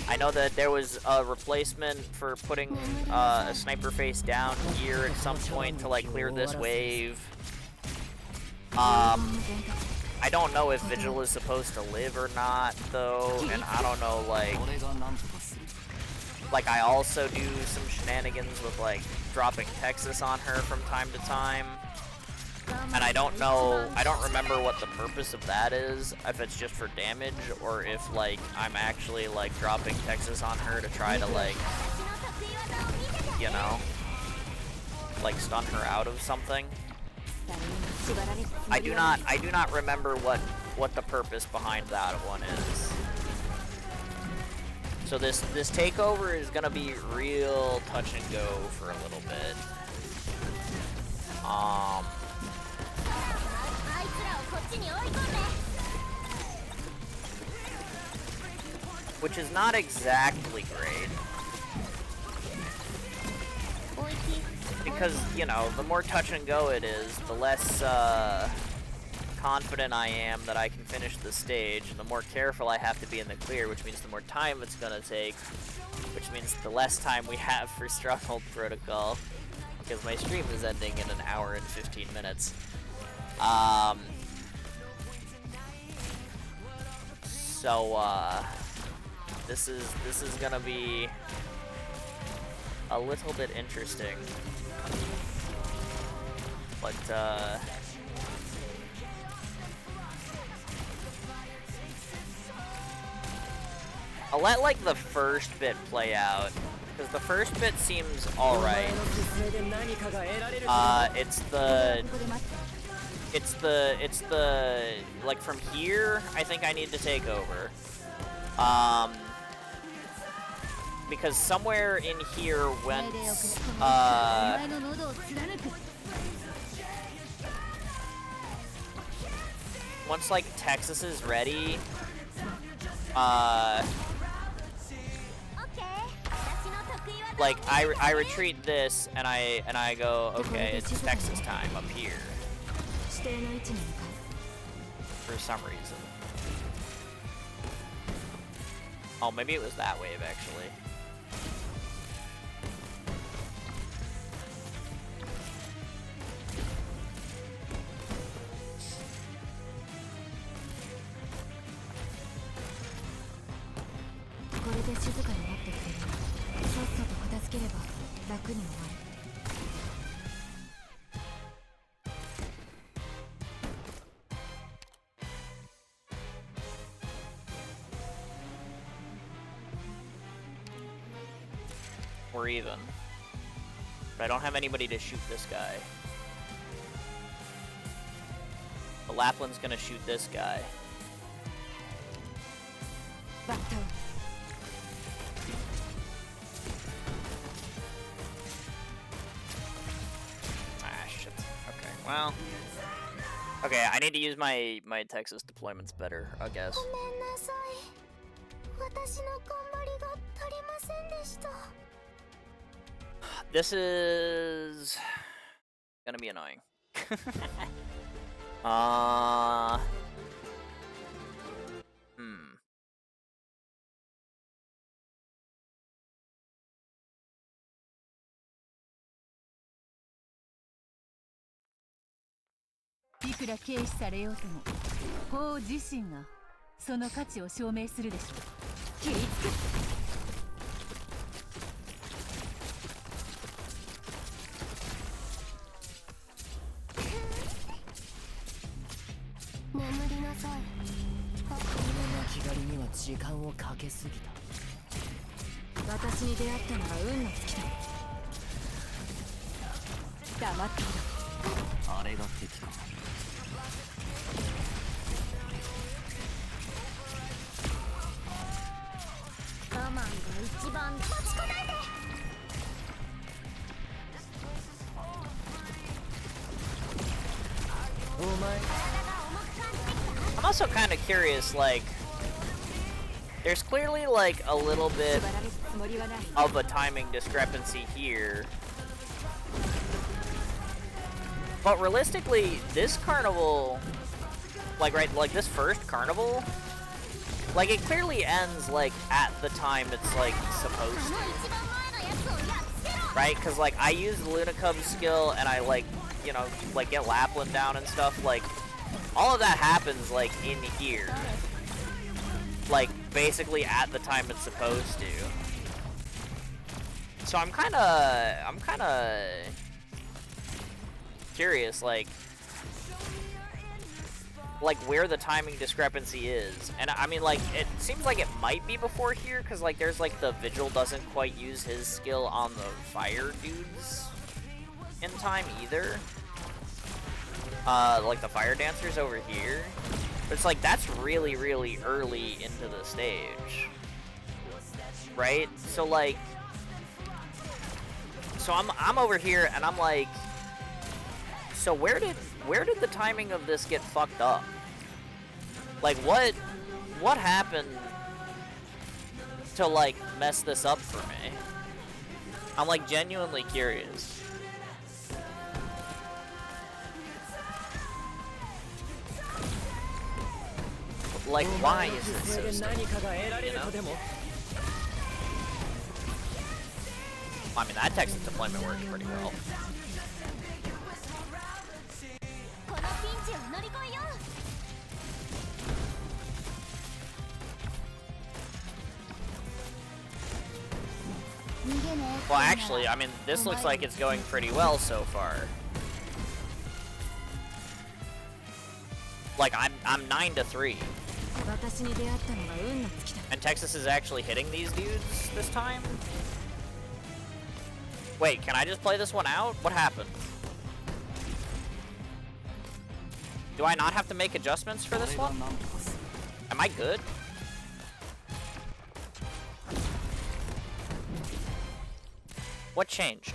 I know that there was a replacement for putting a sniper face down here at some point to like clear this wave. I don't know if Vigil is supposed to live or not though, and I don't know like I also do some shenanigans with like dropping Texas on her from time to time. And I don't remember what the purpose of that is, if it's just for damage, or if, like, I'm actually, like, dropping Texas on her to try to, like, you know, like, stun her out of something. I do not remember what the purpose behind that one is. So this takeover is gonna be real touch and go for a little bit. Which is not exactly great. Because, you know, the more touch and go it is, the less confident I am that I can finish the stage, and the more careful I have to be in the clear, which means the more time it's gonna take, which means the less time we have for Stronghold Protocol, because my stream is ending in 1 hour and 15 minutes. So, this is gonna be a little bit interesting, but I'll let like the first bit play out, because the first bit seems alright. It's the like from here I think I need to take over. Because somewhere in here went once like Texas is ready, like I retreat this and I go, okay, it's Texas time up here for some reason. Oh, maybe it was that wave, actually. We're even. But I don't have anybody to shoot this guy. The Lapland's gonna shoot this guy. Ah, shit. Okay, well. Okay, I need to use my Texas deployments better, I guess. This is gonna be annoying. Hmm. いくら軽視されようとも、法自身がその価値を証明するでしょう。切りつく。眠りなさい。気狩りには時間をかけすぎた。私に出会ったのが運の尽きだ。黙っていろ。あれが敵か。我慢が一番。持ちこないで。お前。I'm also kind of curious, like, there's clearly like a little bit of a timing discrepancy here. But realistically, this carnival, like, right, like this first carnival, like it clearly ends like at the time it's like supposed to. Right? Because like I use the Lunacub skill and I like, you know, like get Lapland down and stuff, like all of that happens like in here. Like basically at the time it's supposed to. So I'm kinda curious, like where the timing discrepancy is. And I mean, like, it seems like it might be before here, because like there's like the Vigil doesn't quite use his skill on the fire dudes in time either. Like the fire dancers over here. But it's like that's really, really early into the stage. Right? So like, so I'm over here and I'm like, so where did the timing of this get fucked up? Like what happened to like mess this up for me? I'm like genuinely curious. Like why is it so stupid, you know? I mean that Texas deployment works pretty well. Well, actually, I mean, this looks like it's going pretty well so far. Like, I'm 9-3. And Texas is actually hitting these dudes this time? Wait, can I just play this one out? What happened? Do I not have to make adjustments for this one? Am I good? What changed?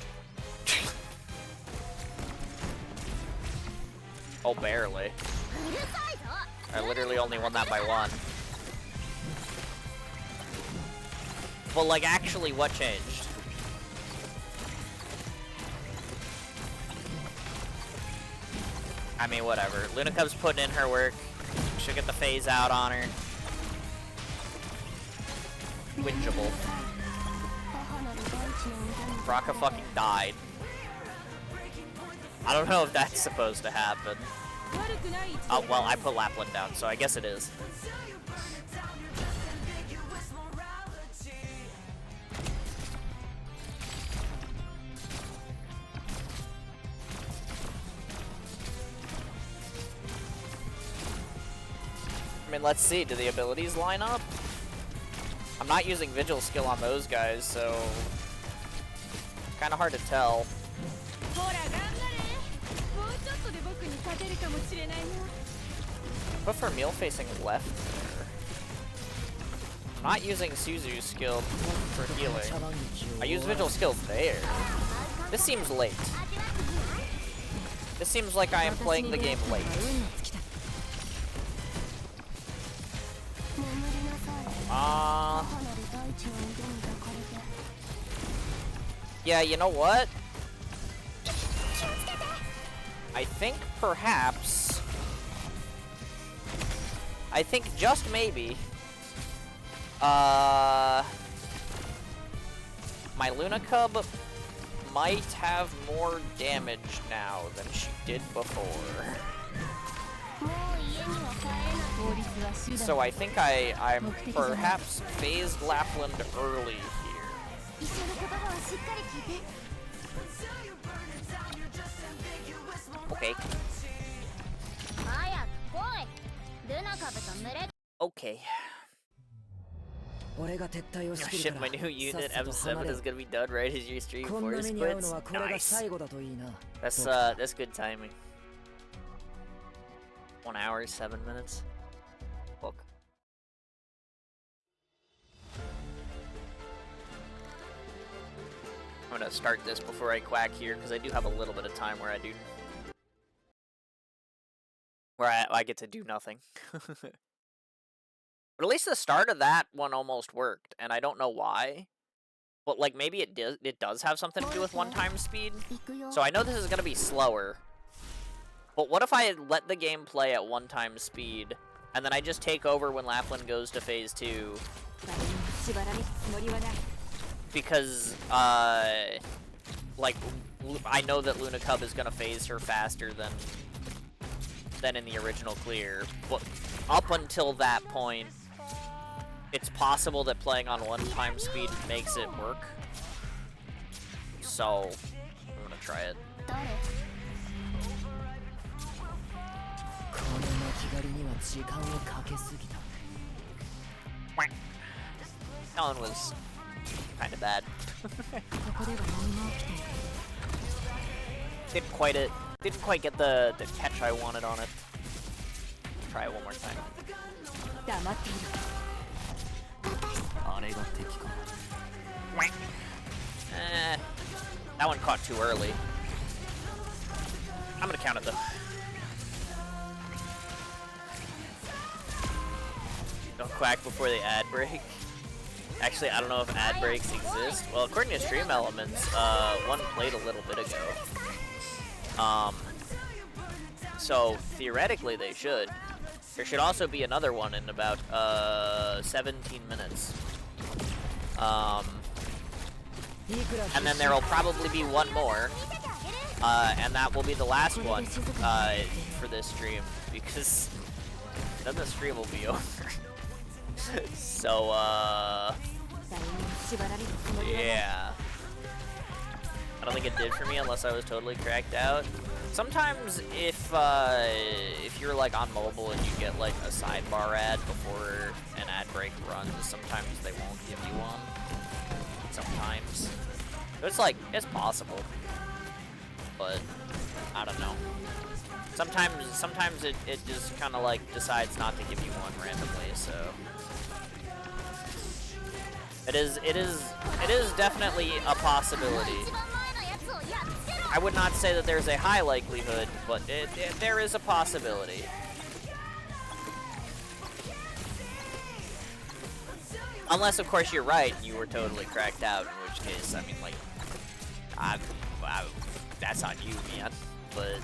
Oh, barely. I literally only won that by 1. Well, like, actually, what changed? I mean, whatever. Lunacub's putting in her work. She'll get the phase out on her. wingeable. Raka fucking died. I don't know if that's supposed to happen. Oh, well, I put Lapland down, so I guess it is. I mean, let's see. Do the abilities line up? I'm not using Vigil skill on those guys, so it's kind of hard to tell. Put for meal facing left there. I'm not using Suzu's skill for healing. I use Vigil skill there. This seems late. This seems like I am playing the game late. Yeah, you know what? I think perhaps... I think just maybe... my Luna Cub might have more damage now than she did before. So I think I'm perhaps phased Lapland early here. Okay. Okay. Oh shit, my new unit M7 is gonna be done right as your stream force quits. Nice. That's good timing. 1 hour, 7 minutes. Look. I'm gonna start this before I quack here, because I do have a little bit of time where I get to do nothing. But at least the start of that one almost worked, and I don't know why. But like maybe it does have something to do with one-time speed. So I know this is gonna be slower. But what if I let the game play at one-time speed, and then I just take over when Lapland goes to phase 2? Because like I know that Luna Cub is gonna phase her faster than in the original clear. But up until that point, it's possible that playing on one-time speed makes it work. So I'm gonna try it. That one was kind of bad. Didn't quite get the catch I wanted on it. Try it one more time. That one caught too early. I'm gonna count it though. Don't quack before the ad break. Actually, I don't know if ad breaks exist. Well, according to Stream Elements, one played a little bit ago. So theoretically they should. There should also be another one in about 17 minutes. And then there'll probably be one more. And that will be the last one for this stream, because then the stream will be over. So, yeah. I don't think it did for me unless I was totally cracked out. Sometimes if you're like on mobile and you get like a sidebar ad before an ad break runs, sometimes they won't give you one. Sometimes. So it's like, it's possible. But, I don't know. Sometimes it just kind of like decides not to give you one randomly, so. It is definitely a possibility. I would not say that there's a high likelihood, but there is a possibility. Unless, of course, you're right, you were totally cracked out, in which case, I mean, like, that's on you, man, but...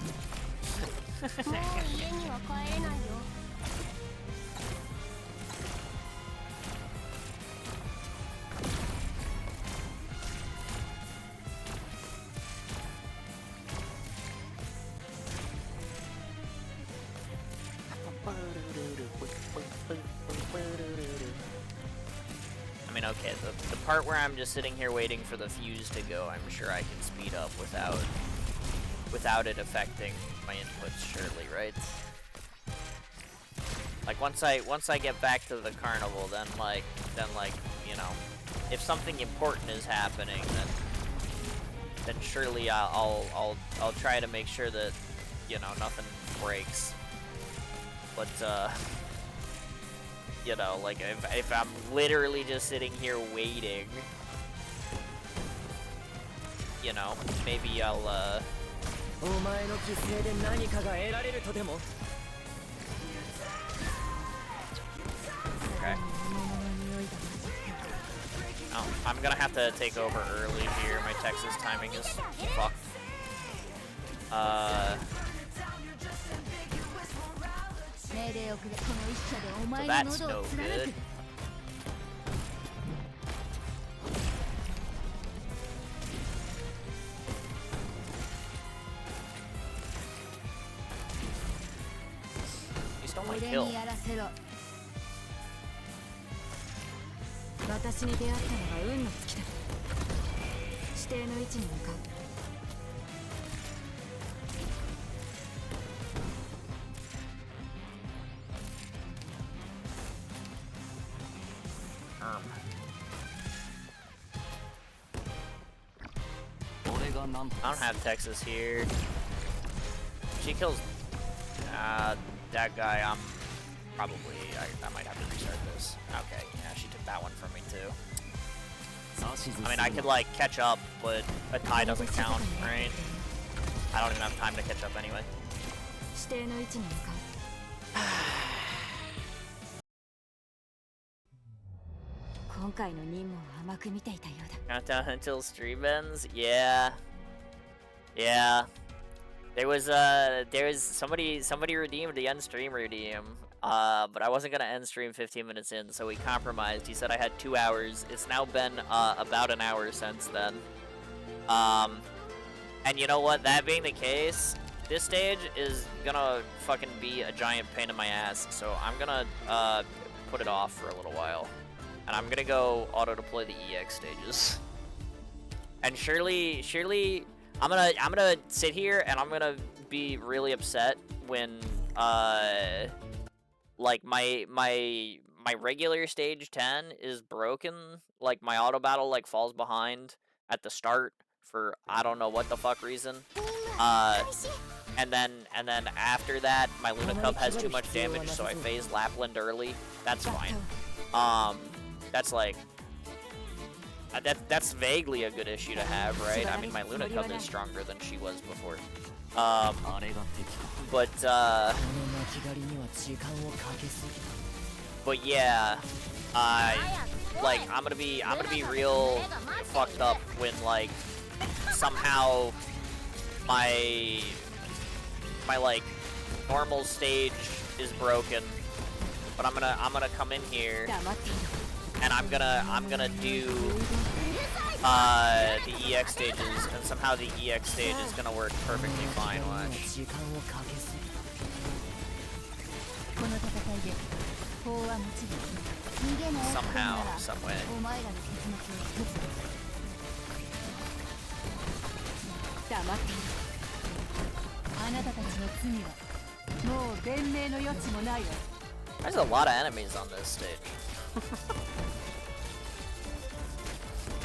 Okay, the part where I'm just sitting here waiting for the fuse to go, I'm sure I can speed up without it affecting my inputs, surely, right? Like once I get back to the carnival, then like you know, if something important is happening, then surely I'll try to make sure that, you know, nothing breaks. But you know, like if I'm literally just sitting here waiting, you know, maybe I'll お前の犠牲で何かが得られるとでも Okay. Oh, I'm gonna have to take over early here. My Texas timing is fucked. So that's no good. You stole my kill. 私に出会ったのが運の尽きだ。指定の位置に向かう。I don't have Texas here. She kills that guy. I'm probably I might have to restart this. Okay, yeah, she took that one from me too. I mean, I could like catch up, but a tie doesn't count, right? I don't even have time to catch up anyway. 指定の位置に向かう。今回の任務を甘く見ていたようだ。 Countdown until stream ends? Yeah. Yeah. There was somebody redeemed the end stream redeem. But I wasn't gonna end stream 15 minutes in, so we compromised. He said I had 2 hours. It's now been about an hour since then. And you know what? That being the case, this stage is gonna fucking be a giant pain in my ass. So I'm gonna put it off for a little while. And I'm gonna go auto-deploy the EX stages. And surely, I'm gonna sit here and I'm gonna be really upset when, like my regular stage 10 is broken. Like my auto battle like falls behind at the start for I don't know what the fuck reason. And then after that, my Luna Cub has too much damage, so I phase Lapland early. That's fine. That's like that's vaguely a good issue to have, right? I mean, my Luna Cub is stronger than she was before. But yeah, like I'm gonna be real fucked up when like somehow my like normal stage is broken, but I'm gonna come in here and I'm gonna do the EX stages, and somehow the EX stage is gonna work perfectly fine. Watch. Somehow, some way. There's a lot of enemies on this stage.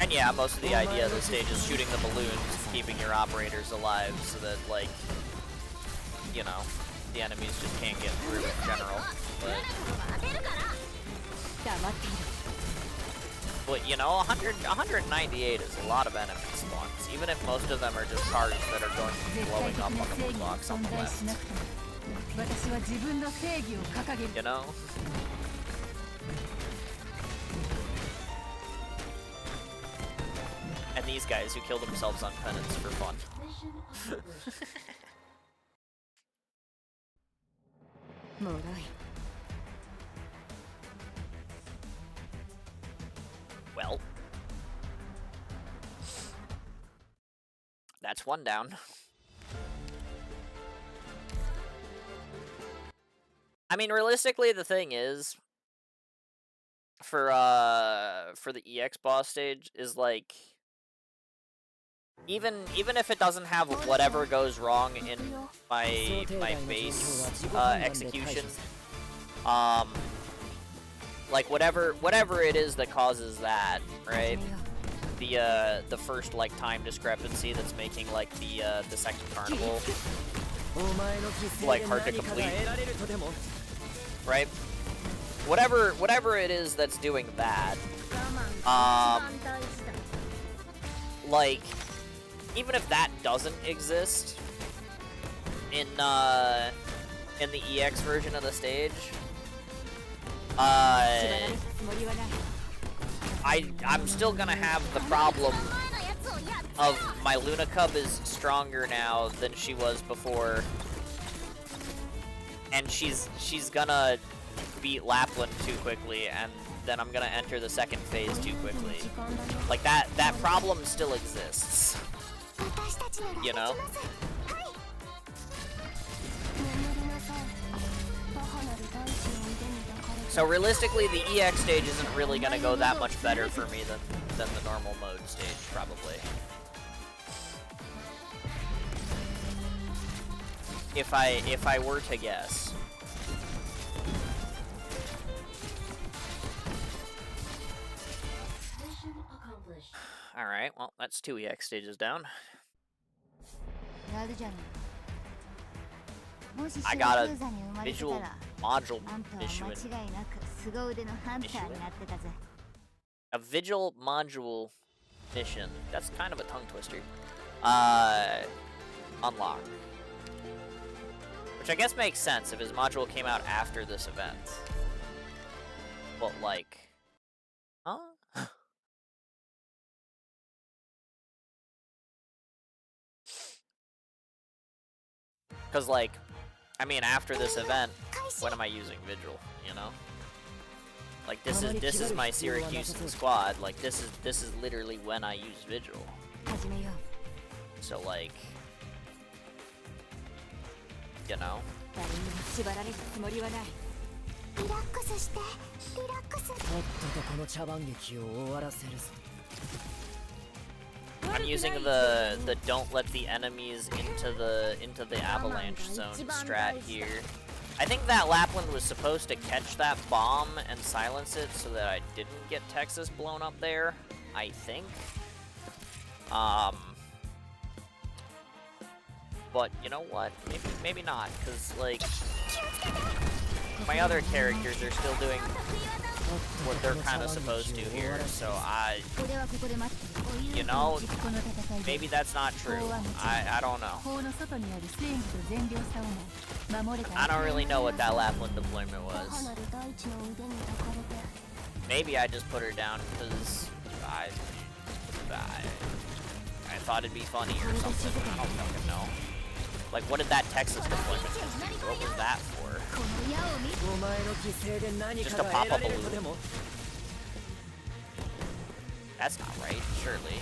And yeah, most of the idea of this stage is shooting the balloons, keeping your operators alive so that, like, you know, the enemies just can't get through in general. But you know, 198 is a lot of enemy spawns, even if most of them are just cars that are going to be blowing up on the blue box on the left. You know? And these guys who kill themselves on penance for fun. Well, that's one down. I mean, realistically, the thing is, for the EX boss stage is like even if it doesn't have whatever goes wrong in my base execution, like whatever it is that causes that, right? The first like time discrepancy that's making like the second carnival like hard to complete, right? Whatever it is that's doing that, like even if that doesn't exist in the EX version of the stage, I'm still gonna have the problem of my Luna Cub is stronger now than she was before, and she's gonna beat Lapland too quickly, and then I'm gonna enter the second phase too quickly. Like that problem still exists, you know? So realistically, the EX stage isn't really gonna go that much better for me than the normal mode stage, probably. If I were to guess. Alright, well, that's 2 EX stages down. I got a visual module issue. A visual module mission. That's kind of a tongue twister. Unlock. Which I guess makes sense if his module came out after this event. But like, huh? Because like, I mean, after this event, when am I using Vigil? You know, like this is my Syracusan squad. Like this is literally when I use Vigil. So like, you know. I'm using the don't let the enemies into the avalanche zone strat here. I think that Lapland was supposed to catch that bomb and silence it so that I didn't get Texas blown up there, I think. But you know what? Maybe not, because like my other characters are still doing what they're kind of supposed to here, so you know, maybe that's not true. I don't know. I don't really know what that Lapland deployment was. Maybe I just put her down because I thought it'd be funny or something. I don't fucking know. Like, what did that Texas deployment just do? What was that for? Just to pop up a loop. That's not right, surely.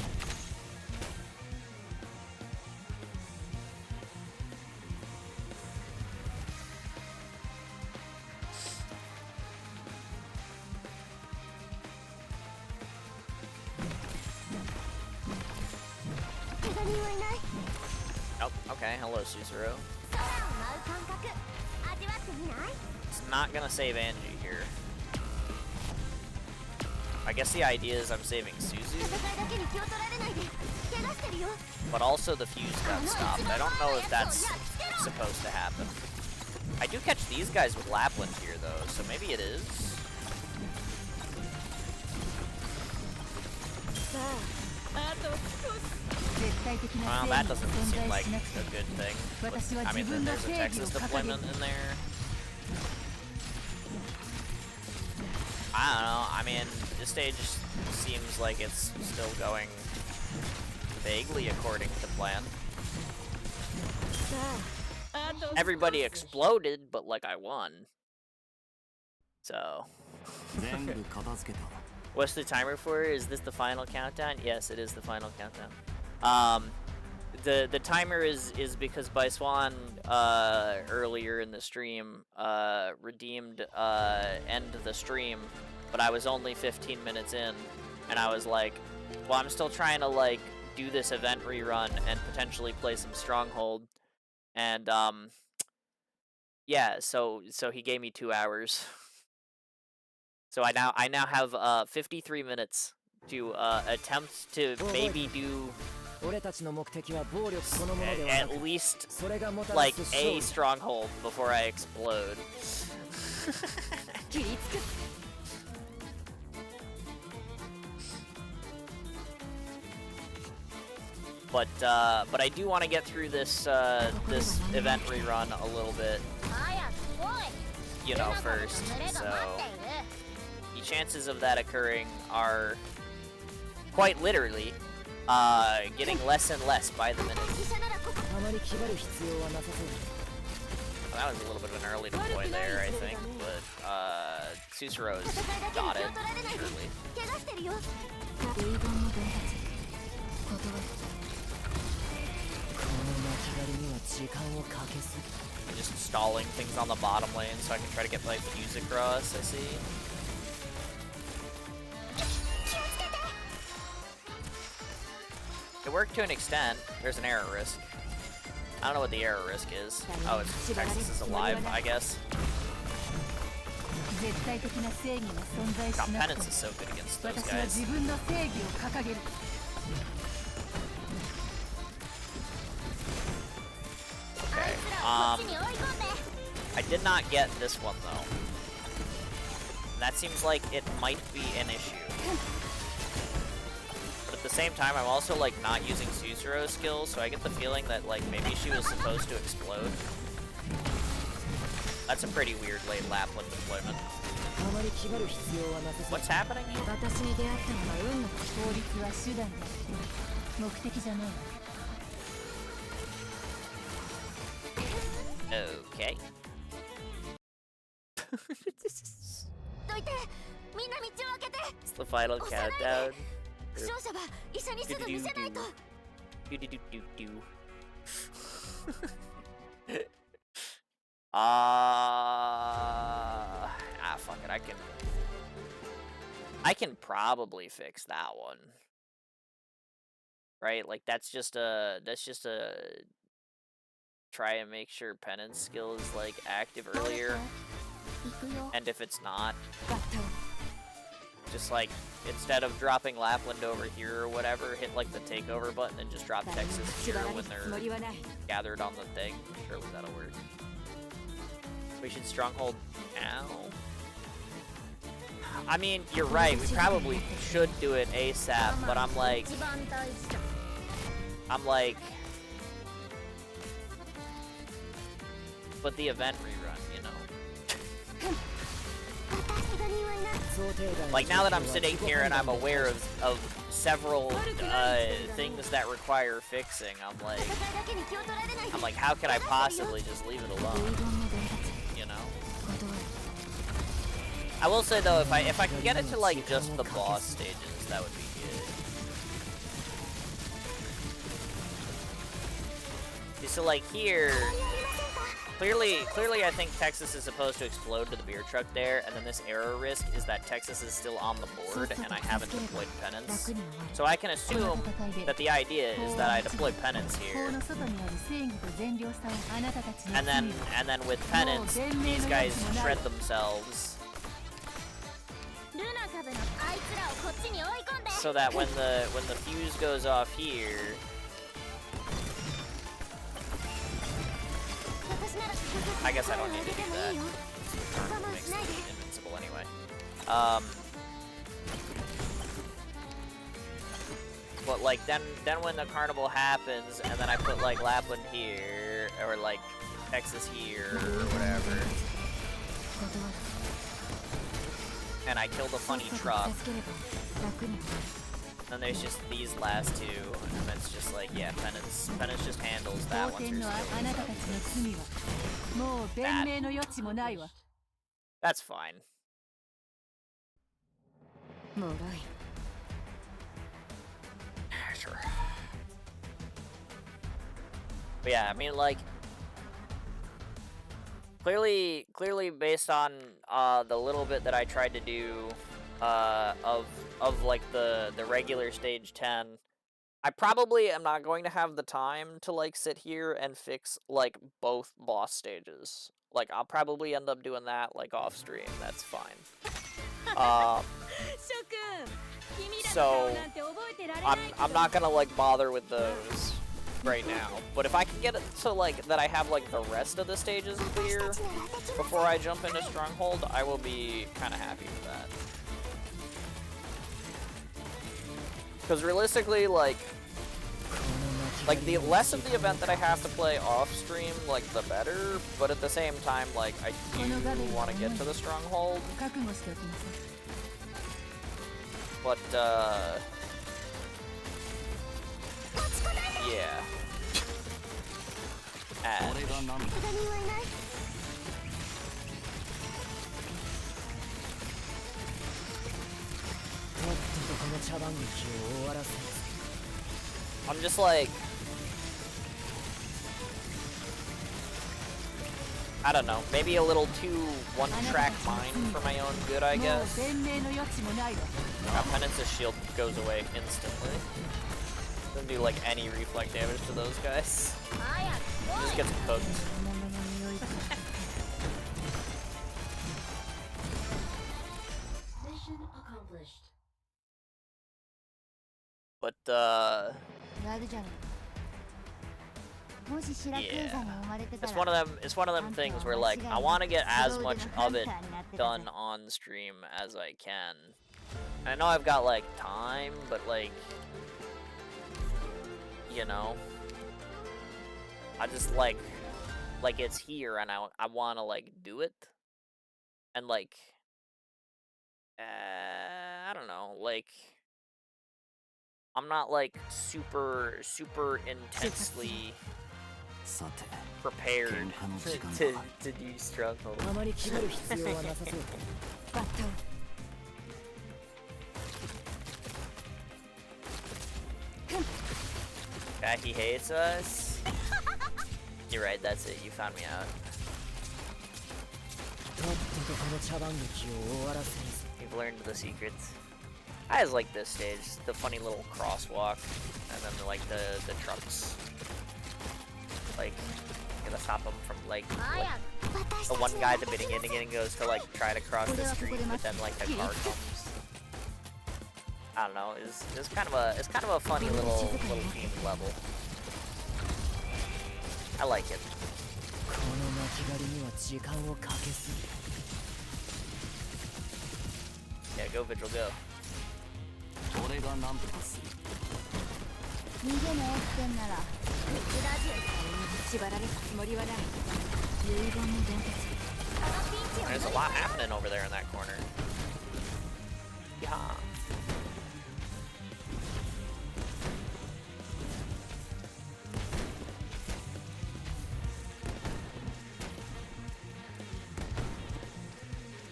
Oh, okay, hello, Susuro. It's not gonna save Angie here. I guess the idea is I'm saving Suzu. But also the fuse got stopped. I don't know if that's supposed to happen. I do catch these guys with Lapland here though, so maybe it is. Well, that doesn't seem like a good thing. I mean, there's a Texas deployment in there. I don't know, I mean, this stage seems like it's still going vaguely according to plan. Everybody exploded, but like I won. So. What's the timer for? Is this the final countdown? Yes, it is the final countdown. The timer is because Baiswan earlier in the stream redeemed end the stream but I was only 15 minutes in, and I was like, well, I'm still trying to, like, do this event rerun and potentially play some Stronghold, and, yeah, so he gave me 2 hours. So I now have 53 minutes to attempt to maybe do at least like a Stronghold before I explode. But I do want to get through this this event rerun a little bit, you know, first. So the chances of that occurring are quite literally getting less and less by the minute. Well, that was a little bit of an early deploy there, I think, but Susuro's got it, surely. I'm just stalling things on the bottom lane so I can try to get my fuse across, I see. It worked to an extent. There's an error risk. I don't know what the error risk is. Oh, it's Texas is alive, I guess. God, Penance is so good against those guys. Okay, I did not get this one, though. That seems like it might be an issue. But at the same time, I'm also, like, not using Susuro's skills, so I get the feeling that, like, maybe she was supposed to explode. That's a pretty weird late Lapland deployment. What's happening here? Okay. It's the final countdown. Fuck it, I can probably fix that one. Right? Like that's just a try and make sure Penance skill is like active earlier. And if it's not, just like instead of dropping Lapland over here or whatever, hit like the takeover button and just drop Texas here when they're gathered on the thing. Surely that'll work. We should Stronghold now. I mean, you're right, we probably should do it ASAP, but I'm like, but the event rerun, you know. Like, now that I'm sitting here and I'm aware of several things that require fixing, I'm like, how could I possibly just leave it alone? You know? I will say though, if I can get it to like just the boss stages, that would be good. So like here, clearly I think Texas is supposed to explode to the beer truck there, and then this error risk is that Texas is still on the board and I haven't deployed Penance. So I can assume that the idea is that I deploy Penance here. And then with Penance, these guys shred themselves. So that when the fuse goes off here, I guess I don't need to do that. Turn makes them invincible anyway. But like then when the carnival happens, and then I put like Lapland here or like Texas here or whatever, and I kill the funny truck. And there's just these last two, and it's just like, yeah, Penance just handles that one through skill. That's fine. Sure. But yeah, I mean, like, clearly based on the little bit that I tried to do of like the regular stage 10. I probably am not going to have the time to like sit here and fix like both boss stages. Like I'll probably end up doing that like off stream. That's fine. So I'm not gonna like bother with those right now. But if I can get it to like that I have like the rest of the stages clear before I jump into Stronghold, I will be kind of happy with that. Because realistically, like the less of the event that I have to play off stream, like the better. But at the same time, like I do want to get to the Stronghold. But yeah. Ash. I'm just like, I don't know, maybe a little too one-track mind for my own good, I guess. Penance's shield goes away instantly. Doesn't do like any reflect damage to those guys. Just gets cooked. Mission accomplished. But yeah, it's one of them things where like I want to get as much of it done on stream as I can. And I know I've got like time, but like, you know, I just like it's here and I want to like do it. And like I don't know, like I'm not like super intensely prepared to do Stronghold. Yeah, he hates us. You're right, that's it. You found me out. You've learned the secrets. I just like this stage, the funny little crosswalk, and then like the trucks. Like, you're gonna stop them from like the one guy at the beginning goes to like try to cross the street, but then like the car comes. I don't know. It's kind of a funny little themed level. I like it. Yeah, go Vigil, go. There's a lot happening over there in that corner. Yeah.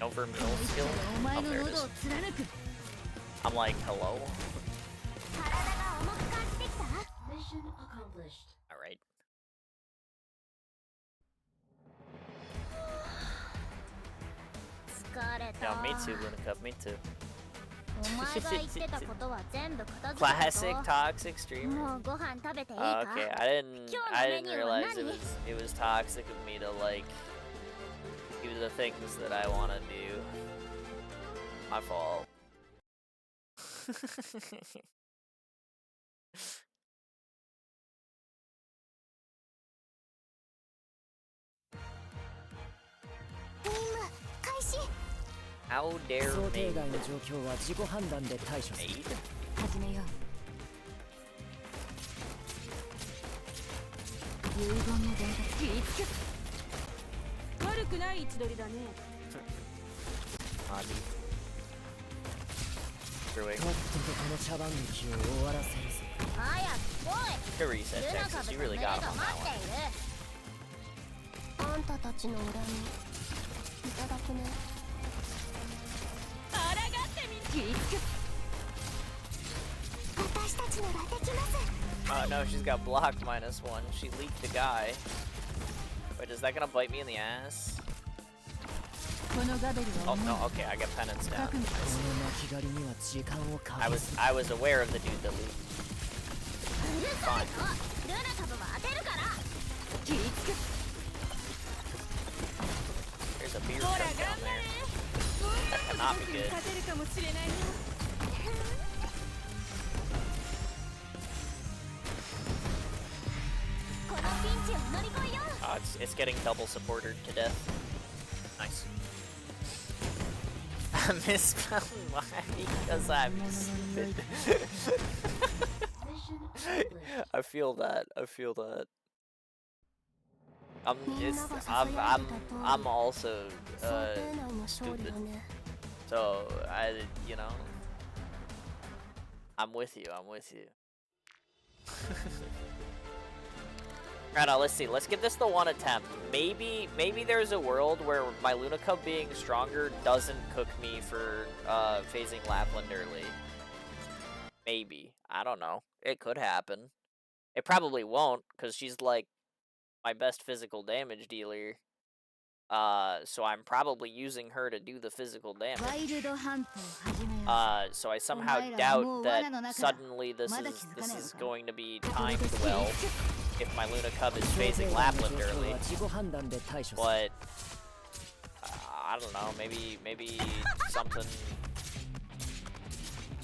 No vermeil skill? Oh, there it is. I'm like, hello? Mission accomplished. Alright. Yeah, me too, Lunacup, me too. Classic toxic streamer. Oh, okay, I didn't realize it was toxic of me to like do the things that I want to do. My fault. How dare me? Aid? Brewing. To reset Texas, you really got him on that one. Oh no, she's got block -1. She leaked the guy. Wait, is that gonna bite me in the ass? このガベル Oh は重い no, okay, I got penance down. 覚悟 I was aware of the dude that leaped. Fine. ルナ株は当てるから。 There's a beer truck down there. That cannot be good. 勝てるかもしれないよ。 このピンチを乗り越えよう。 It's getting double supported to death. Nice. I misspelled mine because I'm stupid. Mission accomplished. I feel that. I feel that. I'm also stupid. So you know, I'm with you. I'm with you. Right now, let's see. Let's give this the one attempt. Maybe there's a world where my Luna Cub being stronger doesn't cook me for phasing Lapland early. Maybe. I don't know. It could happen. It probably won't, because she's like my best physical damage dealer. So I'm probably using her to do the physical damage. ワイルドハントを始めよう So I somehow doubt that suddenly this is going to be timed well if my Luna Cub is phasing Lapland early. But I don't know, maybe something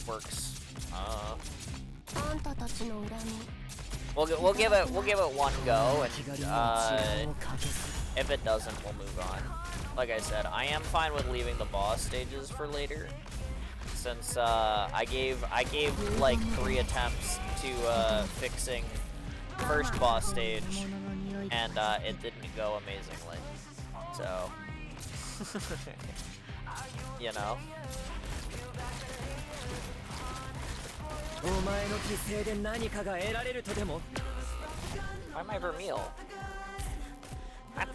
works. We'll give it one go, and if it doesn't, we'll move on. Like I said, I am fine with leaving the boss stages for later, since I gave like 3 attempts to fixing first boss stage, and it didn't go amazingly. So, you know. Why am I Vermeil? What?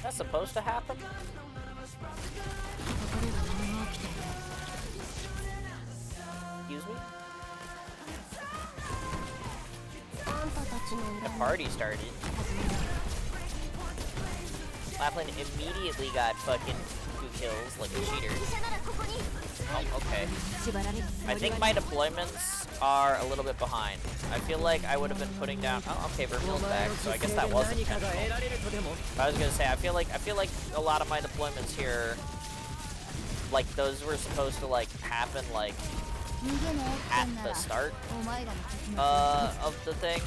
That's supposed to happen? Excuse me? The party started. Lapland immediately got fucking 2 kills like a cheater. Oh, okay. I think my deployments are a little bit behind. I feel like I would have been putting down. Oh, okay, Vermeil's back, so I guess that was intentional. I was gonna say, I feel like a lot of my deployments here, like those were supposed to like happen like at the start of the thing.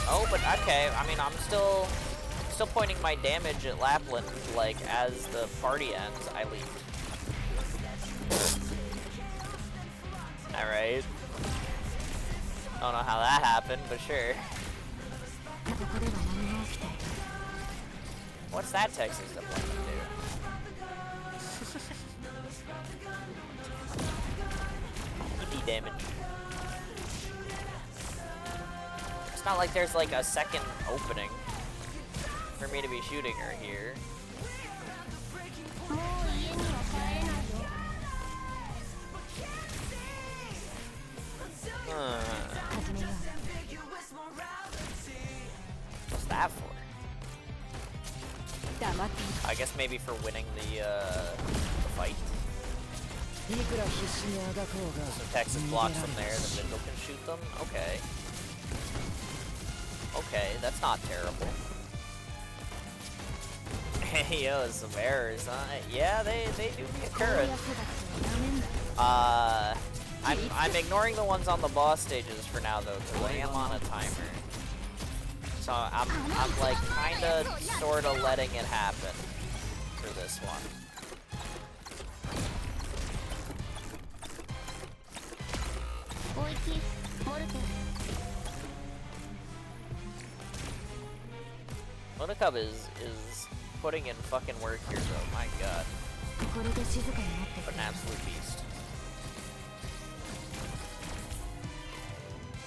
Oh, but okay. I mean, I'm still pointing my damage at Lapland, like, as the party ends, I leave. Alright. Don't know how that happened, but sure. What's that Texas deployment do? EP damage. It's not like there's, like, a second opening for me to be shooting her here. What's that for? I guess maybe for winning the fight. So Texas blocks them there, the Vigil can shoot them? Okay. Okay, that's not terrible. Yo, some errors, huh? Yeah, they do be occurring. I'm ignoring the ones on the boss stages for now though, because I am on a timer. So I'm like kinda sorta letting it happen for this one. Luna Cub is putting in fucking work here though, my god. What an absolute beast.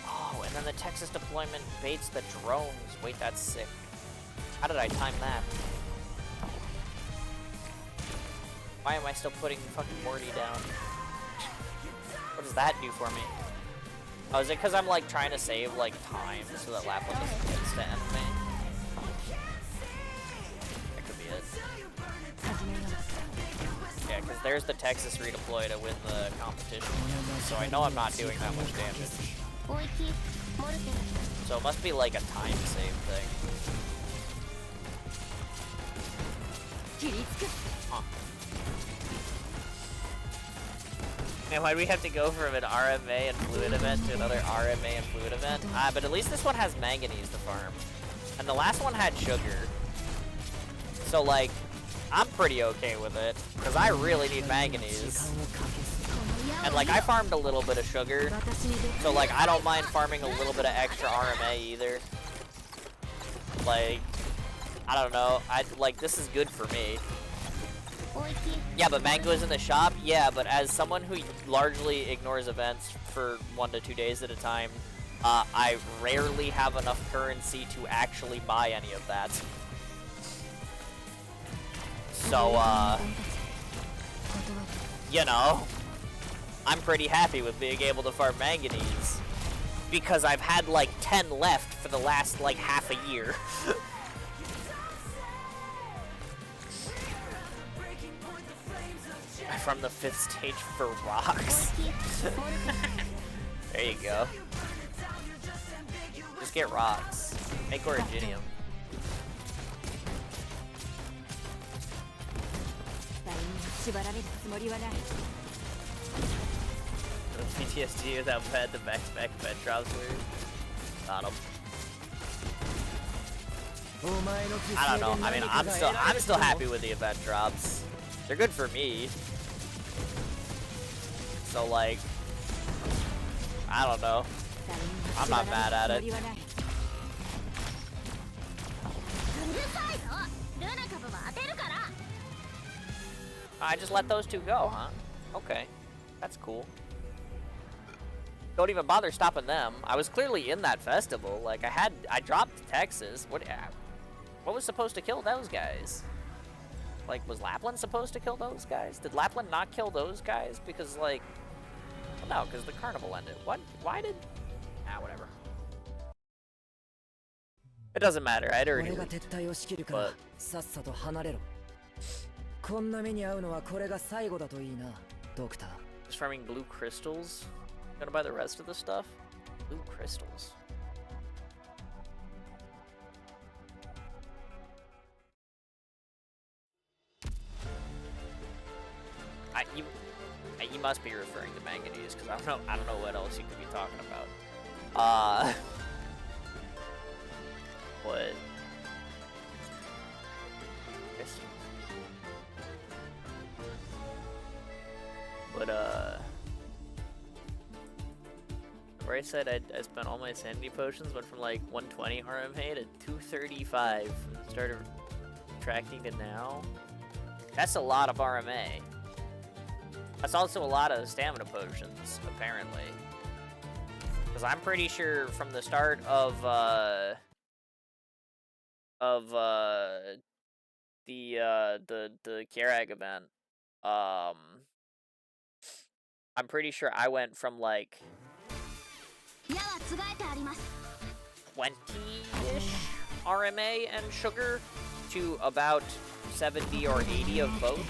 Oh, and then the Texas deployment baits the drones. Wait, that's sick. How did I time that? Why am I still putting fucking Morty down? What does that do for me? Oh, is it because I'm like trying to save like time so that Lapland doesn't instant end me? That could be it. Yeah, because there's the Texas redeploy to win the competition, so I know I'm not doing that much damage. So it must be like a time save thing. Huh. Man, why do we have to go from an RMA and fluid event to another RMA and fluid event? But at least this one has manganese to farm. And the last one had sugar. So, like, I'm pretty okay with it, because I really need manganese. And, like, I farmed a little bit of sugar, so, like, I don't mind farming a little bit of extra RMA either. Like, I don't know. This is good for me. Yeah, but mango's in the shop? Yeah, but as someone who largely ignores events for 1 to 2 days at a time, I rarely have enough currency to actually buy any of that. So, you know, I'm pretty happy with being able to farm manganese, because I've had like 10 left for the last like half a year. From the 5th stage for rocks. There you go. Just get rocks. Make originium. PTSD with how bad the back-to-back event drops were. Got 'em. I don't know. I mean, I'm still happy with the event drops. They're good for me. So, like, I don't know. I'm not mad at it. I just let those two go, huh? Okay. That's cool. Don't even bother stopping them. I was clearly in that festival. Like, I dropped Texas. What was supposed to kill those guys? Like, was Lapland supposed to kill those guys? Did Lapland not kill those guys? Because, like, well, no, because the carnival ended. What? Why did... whatever. It doesn't matter. I'd already leaked, but... Just farming blue crystals? Gonna buy the rest of the stuff? Blue crystals. You must be referring to manganese, because I don't know what else you could be talking about. What? But where I said I spent all my sanity potions, went from like 120 RMA to 235 from the start of tracking to now. That's a lot of RMA. That's also a lot of stamina potions, apparently. Because I'm pretty sure from the start of the Kierag event, I'm pretty sure I went from like 20-ish RMA and sugar to about 70 or 80 of both.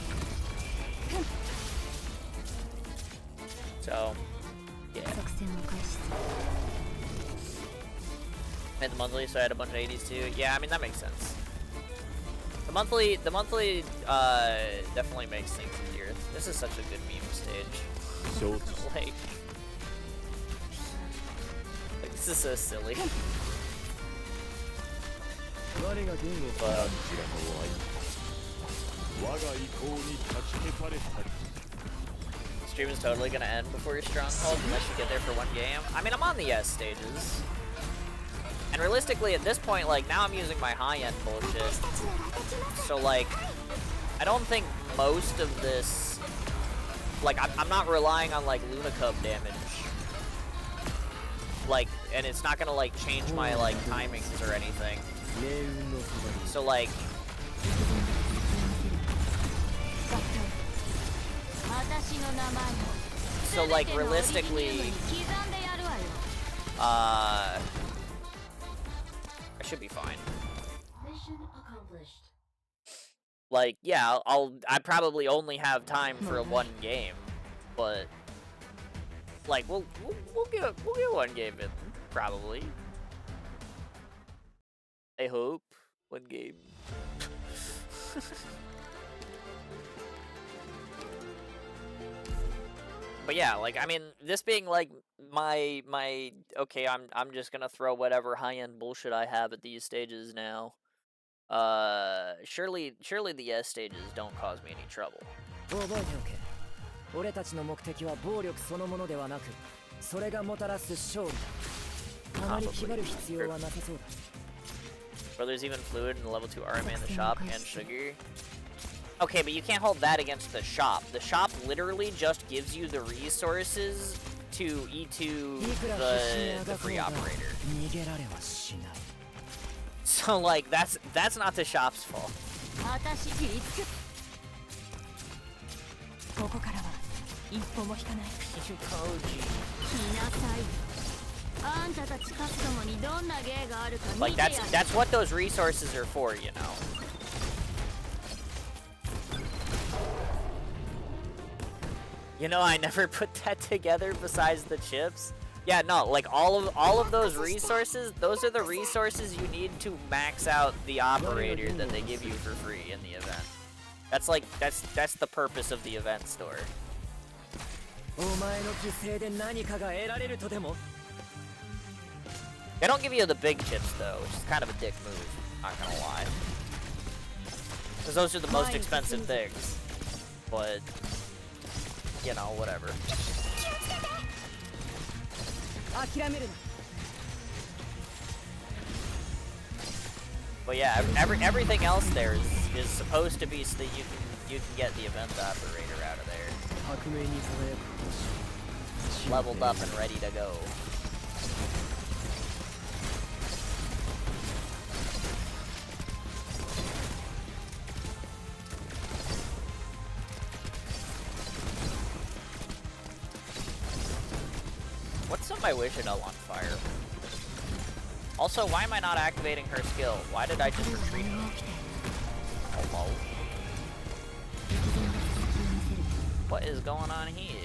So, yeah. Made the monthly, so I had a bunch of 80s too. Yeah, I mean, that makes sense. The monthly, definitely makes things easier. This is such a good meme stage. So, like, this is so silly. Stream is totally gonna end before your Stronghold unless you get there for one game. I mean, I'm on the S stages. And realistically, at this point, like, now I'm using my high-end bullshit. So, like, I don't think most of this... Like, I'm not relying on, like, Lunacub damage. Like, and it's not gonna, like, change my, like, timings or anything. So, like... So, like, realistically... I should be fine. Mission accomplished. Like, yeah, I probably only have time for one game, but like we'll get one game in probably. I hope one game. But yeah, like I mean, this being like my okay, I'm just gonna throw whatever high-end bullshit I have at these stages now. Surely the S stages don't cause me any trouble. 覚えておけ。俺たちの目的は暴力そのものではなく、それがもたらす勝利だ。あまり気張る必要はなさそうだ。Brothers even fluid in the level 2 RMA in the shop and sugar. Okay, but you can't hold that against the shop. The shop literally just gives you the resources to E2 the free operator. So like that's not the shop's fault. ここからは一歩も引かない。見なさい。あんたたちカスタムにどんな芸があるか見 Like てやる。 that's what those resources are for, you know. You know, I never put that together besides the chips. Yeah, no, like all of those resources, those are the resources you need to max out the operator that they give you for free in the event. That's like that's the purpose of the event store. They don't give you the big chips though, which is kind of a dick move, not gonna lie. Because those are the most expensive things. But you know, whatever. But yeah, everything else there is supposed to be so that you can get the event operator out of there. Leveled up and ready to go. What's set my Wishadel on fire? Also, why am I not activating her skill? Why did I just retreat her? Hello? What is going on here?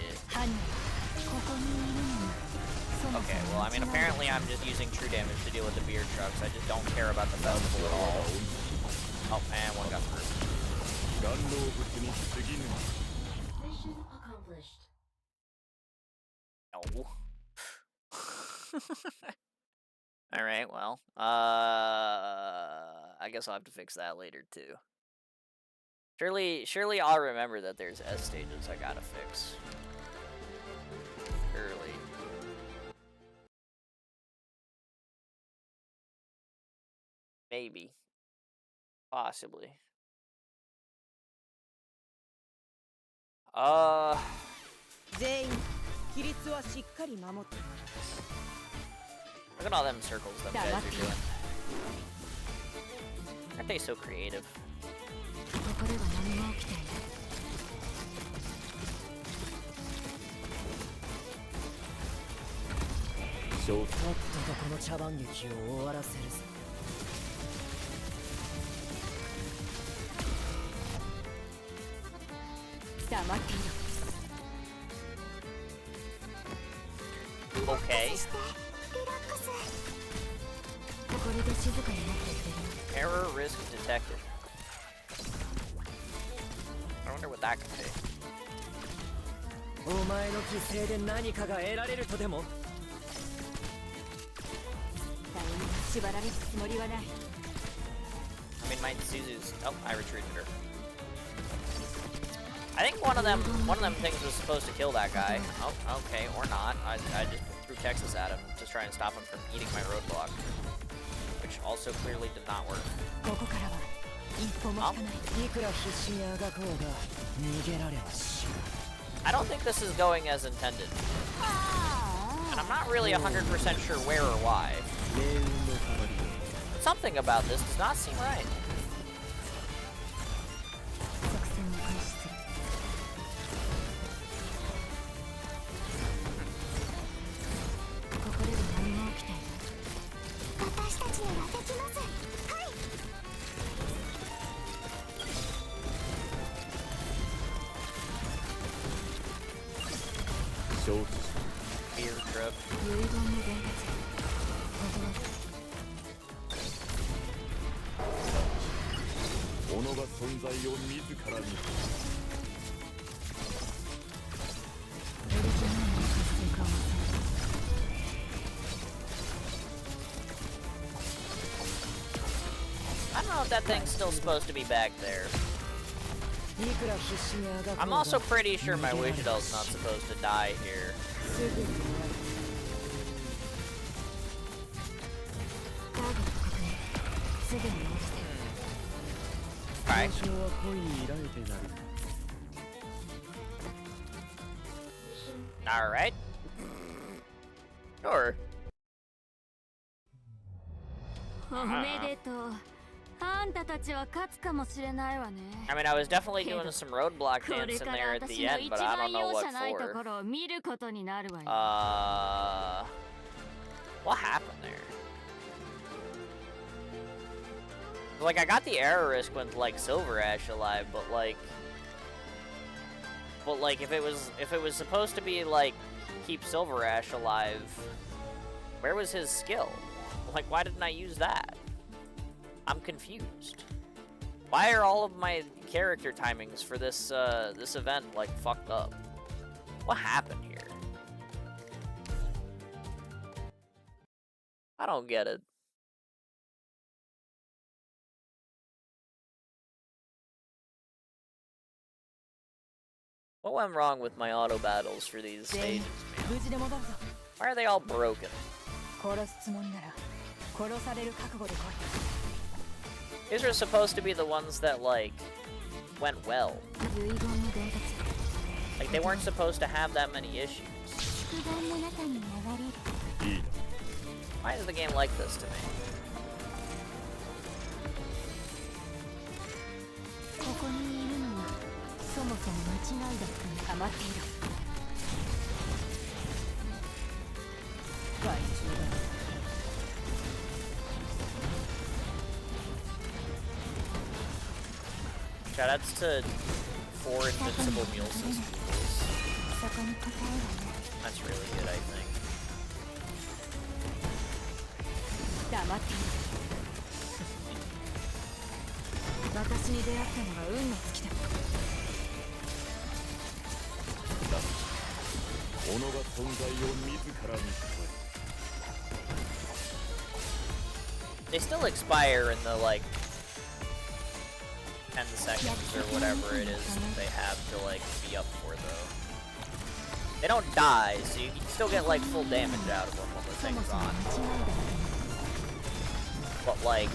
Okay, well, I mean, apparently I'm just using true damage to deal with the beer trucks. I just don't care about the festival at all. Oh, man, one got through. Mission accomplished. No. Alright, well, I guess I'll have to fix that later, too. Surely I'll remember that there's S stages I gotta fix. Surely. Maybe. Possibly. Look at all them circles them guys are doing. Aren't they so creative? Okay. Error risk detected. I wonder what that could be. I mean, my Suzu's. Oh, I retreated her. I think one of them things was supposed to kill that guy. Oh, okay, or not. I just threw Texas at him to try and stop him from eating my roadblock, which also clearly did not work. I don't think this is going as intended, and I'm not really 100% sure where or why. But something about this does not seem right. Beer trip. 遺言の伝達断る己が存在を自らに。オリジナルの活性化をせ I don't know if that thing's still supposed to be back there. I'm also pretty sure my Wishadell's not supposed to die here. Alright. Alright. Sure. おめでとう。あんたたちは勝つかもしれないわね。 I mean, I was definitely doing some roadblock こ dance れ in から there at 私 the の end, 一 but I 番 don't know 容 what 赦ないと for. ころを見ることになるわよ。 What happened there? Like, I got the error risk with, like, Silver Ash alive, but if it was supposed to be, like, keep Silver Ash alive, where was his skill? Like, why didn't I use that? I'm confused. Why are all of my character timings for this, this event, like, fucked up? What happened here? I don't get it. What went wrong with my auto battles for these stages, man? Why are they all broken? These are supposed to be the ones that, like, went well. Like, they weren't supposed to have that many issues. Why is the game like this to me? ここにいるのはそもそも間違いだったにハマっている。害虫だ。 Shoutouts to 4 invincible mule systems. そこに答えはない。 That's really good, I think. 黙っている。私に出会ったのが運の尽きだ。 己が存在を自らに問え。 They still expire in the, like, 10 seconds or whatever it is that they have to, like, be up for, though. They don't die, so you can still get, like, full damage out of them when the thing's on. But, like...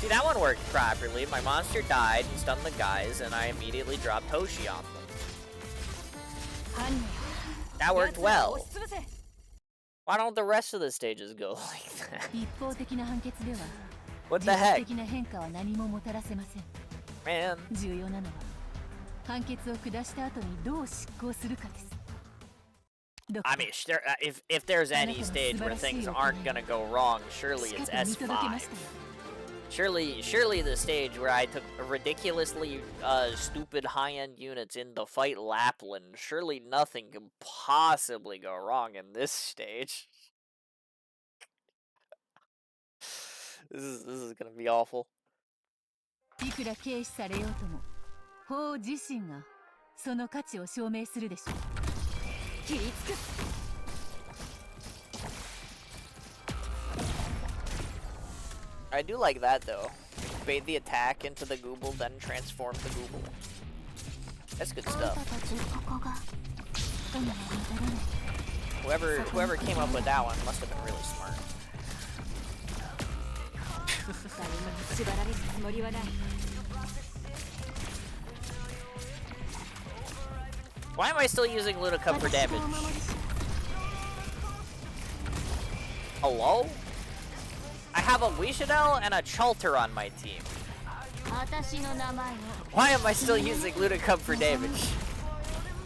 See, that one worked properly. My monster died and stunned the guys, and I immediately dropped Hoshi on them. That worked well. Why don't the rest of the stages go like that? What the heck? Man. I mean, if there's any stage where things aren't gonna go wrong, surely it's S5. Surely the stage where I took ridiculously stupid high-end units in to fight Lapland, surely nothing can possibly go wrong in this stage. This is gonna be awful. I do like that though. Bait the attack into the Gooble, then transform the Gooble. That's good stuff. Whoever came up with that one must have been really smart. Why am I still using Lunacup for damage? Hello? I have a Wishadell and a Chalter on my team. Why am I still using Lunacup for damage?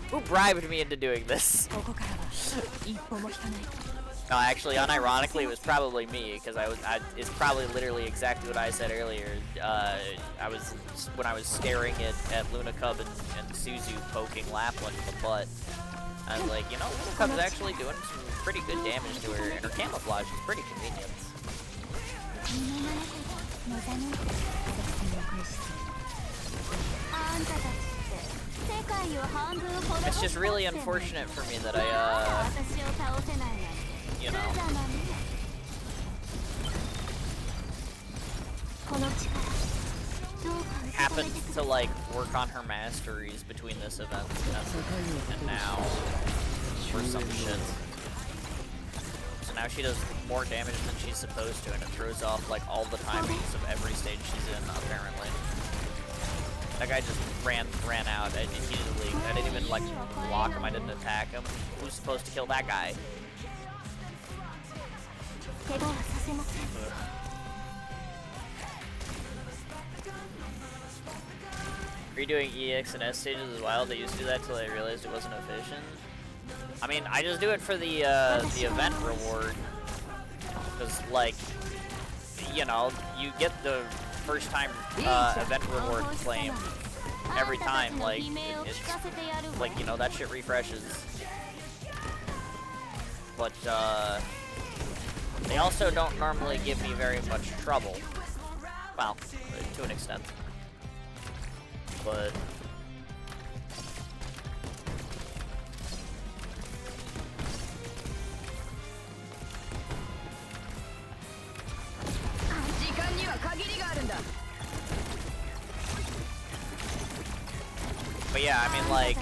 Who bribed me into doing this? No, actually, unironically, it was probably me, because it's probably literally exactly what I said earlier. When I was staring at Luna Cub and Suzu poking Lapland in the butt, I was like, you know, Luna Cub's actually doing some pretty good damage to her, and her camouflage is pretty convenient. It's just really unfortunate for me that you know, happened to like work on her masteries between this event and now for some shit. So now she does more damage than she's supposed to, and it throws off like all the timings of every stage she's in, apparently. That guy just ran out. I didn't even like block him, I didn't attack him. Who's supposed to kill that guy? Ugh. Are you doing EX and S stages as well? They used to do that till I realized it wasn't efficient. I mean, I just do it for the event reward. Because, like, you know, you get the first time event reward claim every time. Like, it's like, you know, that shit refreshes. But, they also don't normally give me very much trouble. Well, to an extent. But... But yeah, I mean, like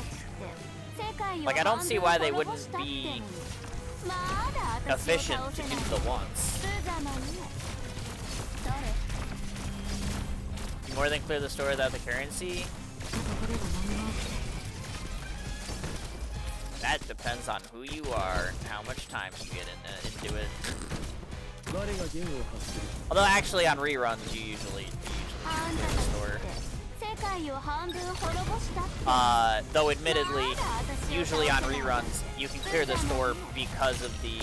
I don't see why they wouldn't be efficient to do the once. You more than clear the store without the currency? That depends on who you are and how much time you get into it. Although actually on reruns you usually clear the store. Though admittedly, usually on reruns, you can clear the store because of the...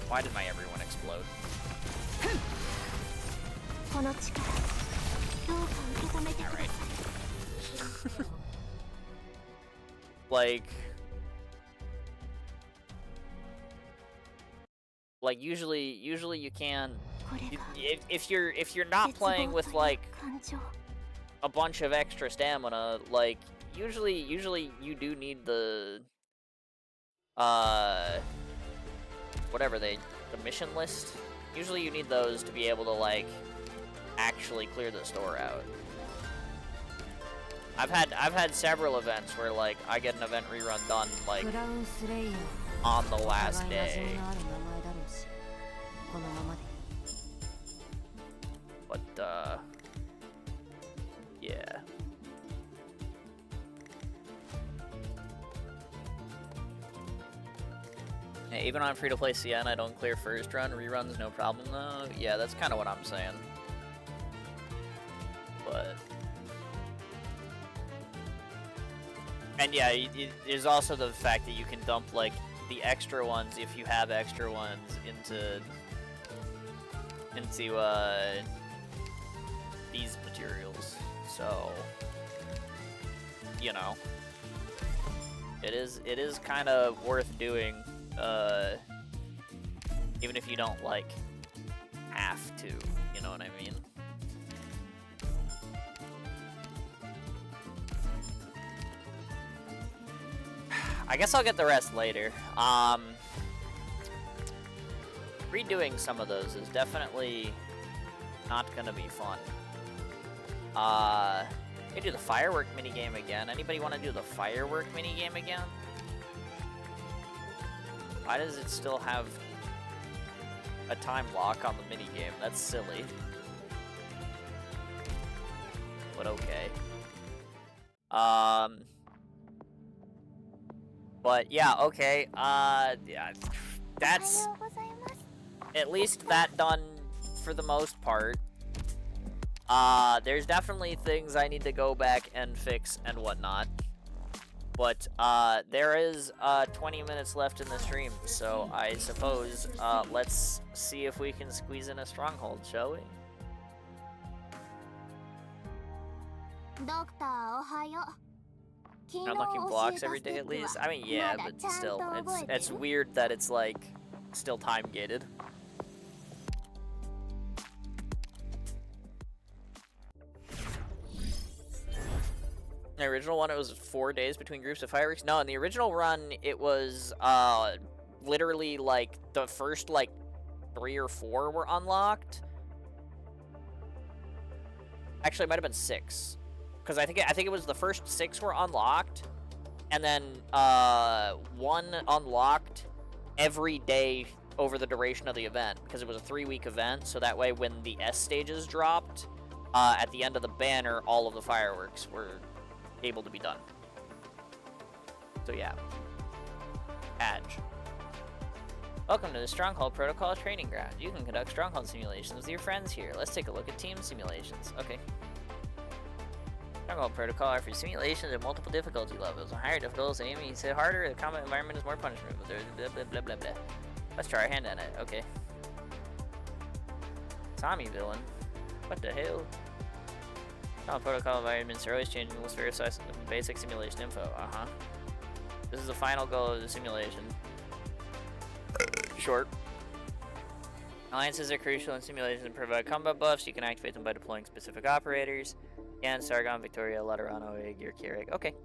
Why did my everyone explode? Alright. Like usually you can... If you're not playing with like a bunch of extra stamina, like usually you do need the the mission list. Usually you need those to be able to like actually clear the store out. I've had several events where like I get an event rerun done like on the last day. But, yeah. Hey, even on free-to-play CN, I don't clear first run. Reruns, no problem, though. Yeah, that's kind of what I'm saying. But... And yeah, there's also the fact that you can dump, like, the extra ones, if you have extra ones, into these materials, so you know, it is kind of worth doing, even if you don't like have to, you know what I mean? I guess I'll get the rest later. Redoing some of those is definitely not gonna be fun. We do the firework minigame again. Anybody want to do the firework minigame again? Why does it still have a time lock on the minigame? That's silly. But okay. But yeah, okay. Yeah, that's at least that done for the most part. There's definitely things I need to go back and fix and whatnot. But there is 20 minutes left in the stream, so I suppose let's see if we can squeeze in a stronghold, shall we? Unlocking blocks every day at least. I mean, yeah, but still, it's weird that it's like still time gated. The original one, it was 4 days between groups of fireworks. No, in the original run, it was literally like the first like 3 or 4 were unlocked. Actually, it might have been 6, because I think it was the first 6 were unlocked, and then 1 unlocked every day over the duration of the event, because it was a 3-week event. So that way, when the S stages dropped at the end of the banner, all of the fireworks were able to be done. So yeah. Badge. Welcome to the Stronghold Protocol Training Ground. You can conduct Stronghold simulations with your friends here. Let's take a look at team simulations. Okay. Stronghold Protocol offers simulations at multiple difficulty levels. On higher difficulties, enemies hit harder, the combat environment is more punishment. Blah, blah, blah, blah, blah. Let's try our hand at it. Okay. Tommy villain. What the hell? Protocol environments are always changing. Let's verify some basic simulation info. This is the final goal of the simulation. Short. Alliances are crucial in simulations and provide combat buffs. You can activate them by deploying specific operators. Again, Sargon, Victoria, Laterano, Aegir, Keurig. Okay.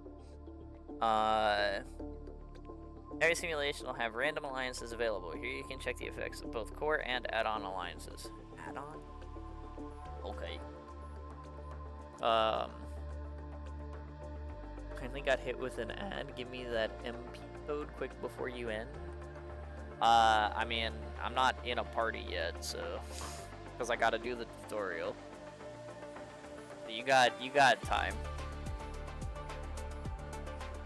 Every simulation will have random alliances available. Here you can check the effects of both core and add-on alliances. Add-on? Okay. Finally got hit with an ad. Give me that MP code quick before you end. I mean, I'm not in a party yet, so because I gotta do the tutorial. You got time.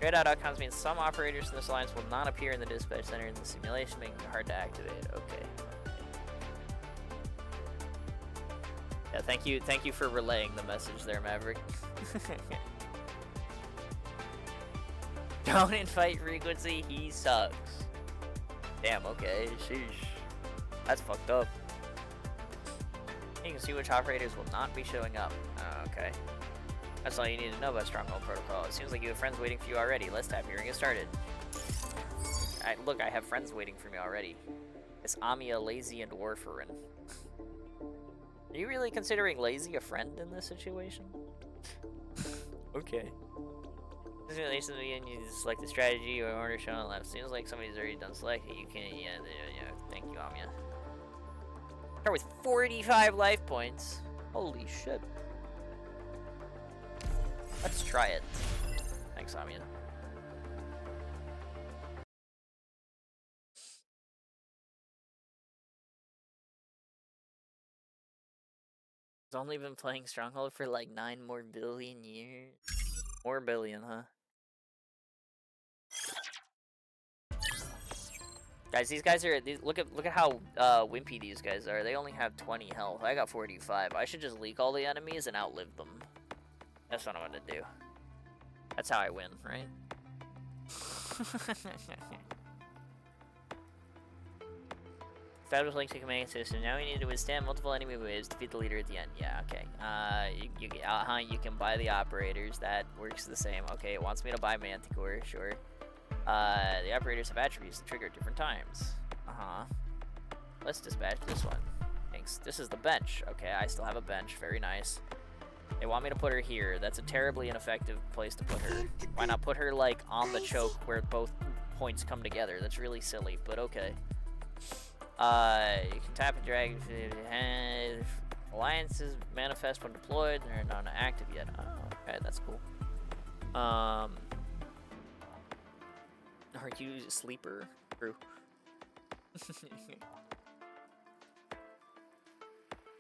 Graydout.com means some operators in this alliance will not appear in the dispatch center in the simulation, making it hard to activate. Okay. Yeah, thank you for relaying the message there, Maverick. Don't invite Frequency, he sucks. Damn, okay, sheesh. That's fucked up. You can see which operators will not be showing up. Okay. That's all you need to know about Stronghold Protocol. It seems like you have friends waiting for you already. Let's tap here and get started. Look, I have friends waiting for me already. It's Amia, Lazy, and Warfarin. Are you really considering Lazy a friend in this situation? Okay. This simulation again, you select the strategy or order shown on the left. Seems like somebody's already done selecting. You can, yeah, thank you, Amia. Start with 45 life points. Holy shit. Let's try it. Thanks, Amia. It's only been playing Stronghold for like 9 more billion years. More billion, huh? Guys, these guys are look at how wimpy these guys are. They only have 20 health. I got 45. I should just leak all the enemies and outlive them. That's what I'm gonna do. That's how I win, right? Establish link to command system. Now we need to withstand multiple enemy waves to defeat the leader at the end. Yeah, okay. You can buy the operators. That works the same. Okay, it wants me to buy Manticore. Sure. The operators have attributes that trigger at different times. Let's dispatch this one. Thanks. This is the bench. Okay, I still have a bench. Very nice. They want me to put her here. That's a terribly ineffective place to put her. Why not put her, like, on the choke where both points come together? That's really silly, but okay. You can tap and drag. Alliances manifest when deployed. They're not active yet. Oh, okay, that's cool. Are you a sleeper? True.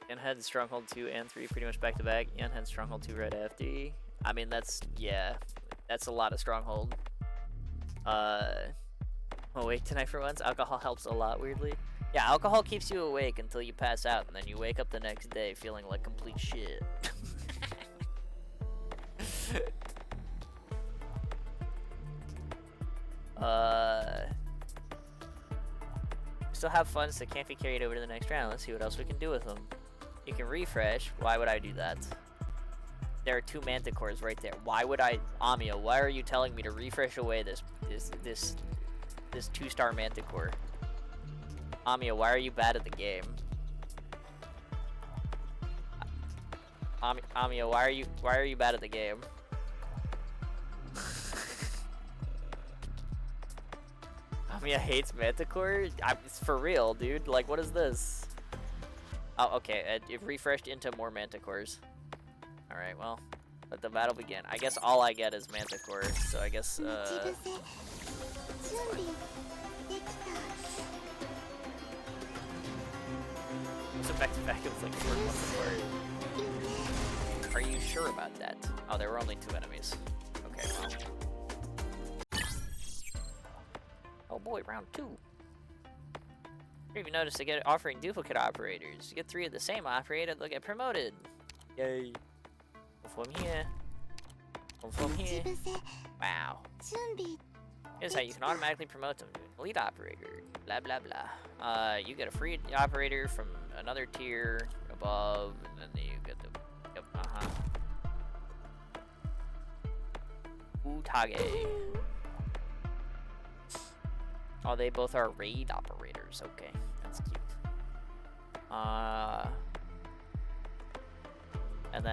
Yen had Stronghold 2 and 3 pretty much back to back. Yen had Stronghold 2 right after. I mean, that's, yeah, that's a lot of Stronghold. Awake tonight for once. Alcohol helps a lot, weirdly. Yeah, alcohol keeps you awake until you pass out, and then you wake up the next day feeling like complete shit. Still have fun, so can't be carried over to the next round. Let's see what else we can do with them. You can refresh. Why would I do that? There are 2 manticores right there. Why would I, Amiya? Why are you telling me to refresh away this 2-star manticore? Amiya, why are you bad at the game? Amiya, why are you bad at the game? Amiya hates manticore? It's for real, dude. Like, what is this? Oh, okay. It refreshed into more manticores. Alright, well, let the battle begin. I guess all I get is manticore, so I guess, so back to back, it was like 4 months apart. Are you sure about that? Oh, there were only 2 enemies. Okay, well. Oh boy, round 2. You even noticed they get offering duplicate operators. You get 3 of the same operator, they'll get promoted. Yay. From here. From here. Wow. Here's how you can automatically promote them to an elite operator. Blah blah blah. You get a free operator from another tier above, and then you get the. Yep. Utage. Oh, they both are raid operators. Okay, that's cute. And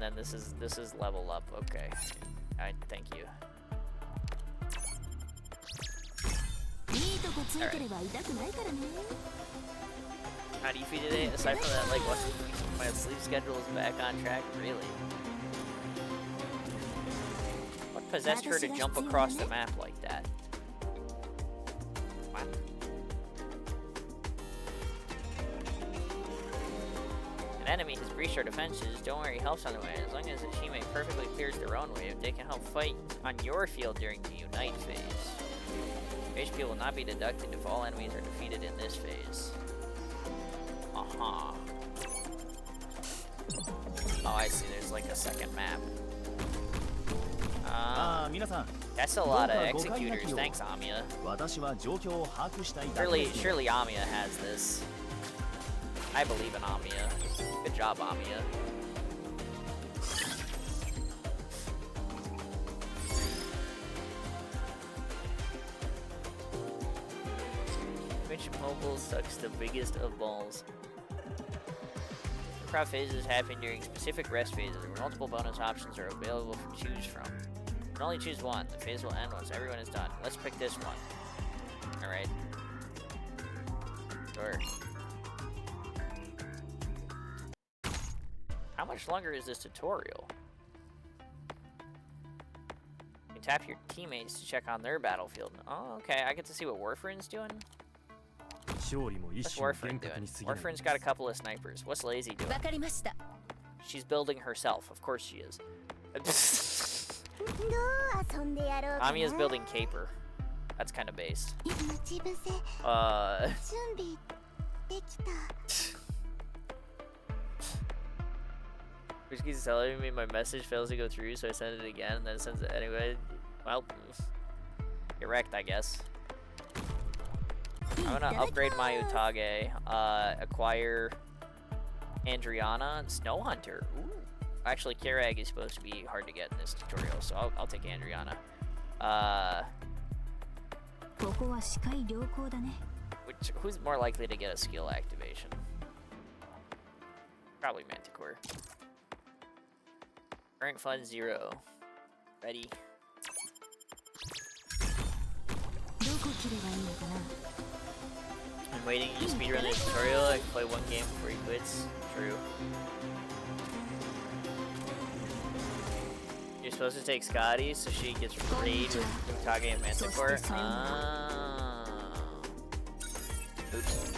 then this is level up. Okay. Thank you. Alright. How do you feel today? Aside from that, like, my sleep schedule is back on track. Really? What possessed her to jump across the map like that? What? An enemy has breached our defenses. Don't worry, help's on the way. As long as the teammate perfectly clears their own wave, they can help fight on your field during the Unite phase. HP will not be deducted if all enemies are defeated in this phase. Oh, I see. There's like a second map. That's a lot of executors. Thanks, Amiya. Surely Amiya has this. I believe in Amiya. Good job, Amiya. Which mobile sucks the biggest of balls? Crowd phases happen during specific rest phases where multiple bonus options are available to choose from. You can only choose one. The phase will end once everyone is done. Let's pick this one. Alright. Sure. How much longer is this tutorial? You can tap your teammates to check on their battlefield. Oh, okay. I get to see what Warfarin's doing. What's Warfarin doing? Warfarin's got a couple of snipers. What's Lazy doing? She's building herself. Of course she is. Amiya's building Caper. That's kind of based. Whiskey's telling me my message fails to go through, so I send it again, and then it sends it anyway. Well, you're wrecked, I guess. I'm gonna upgrade my Utage, acquire Andriana and Snow Hunter. Ooh. Actually, Kirag is supposed to be hard to get in this tutorial, so I'll take Andriana. Who's more likely to get a skill activation? Probably Manticore. Current fund 0. Ready. I'm waiting to speedrun the tutorial. I can play one game before he quits. True. You're supposed to take Scotty so she gets raid with Utage and Manticore. Oops.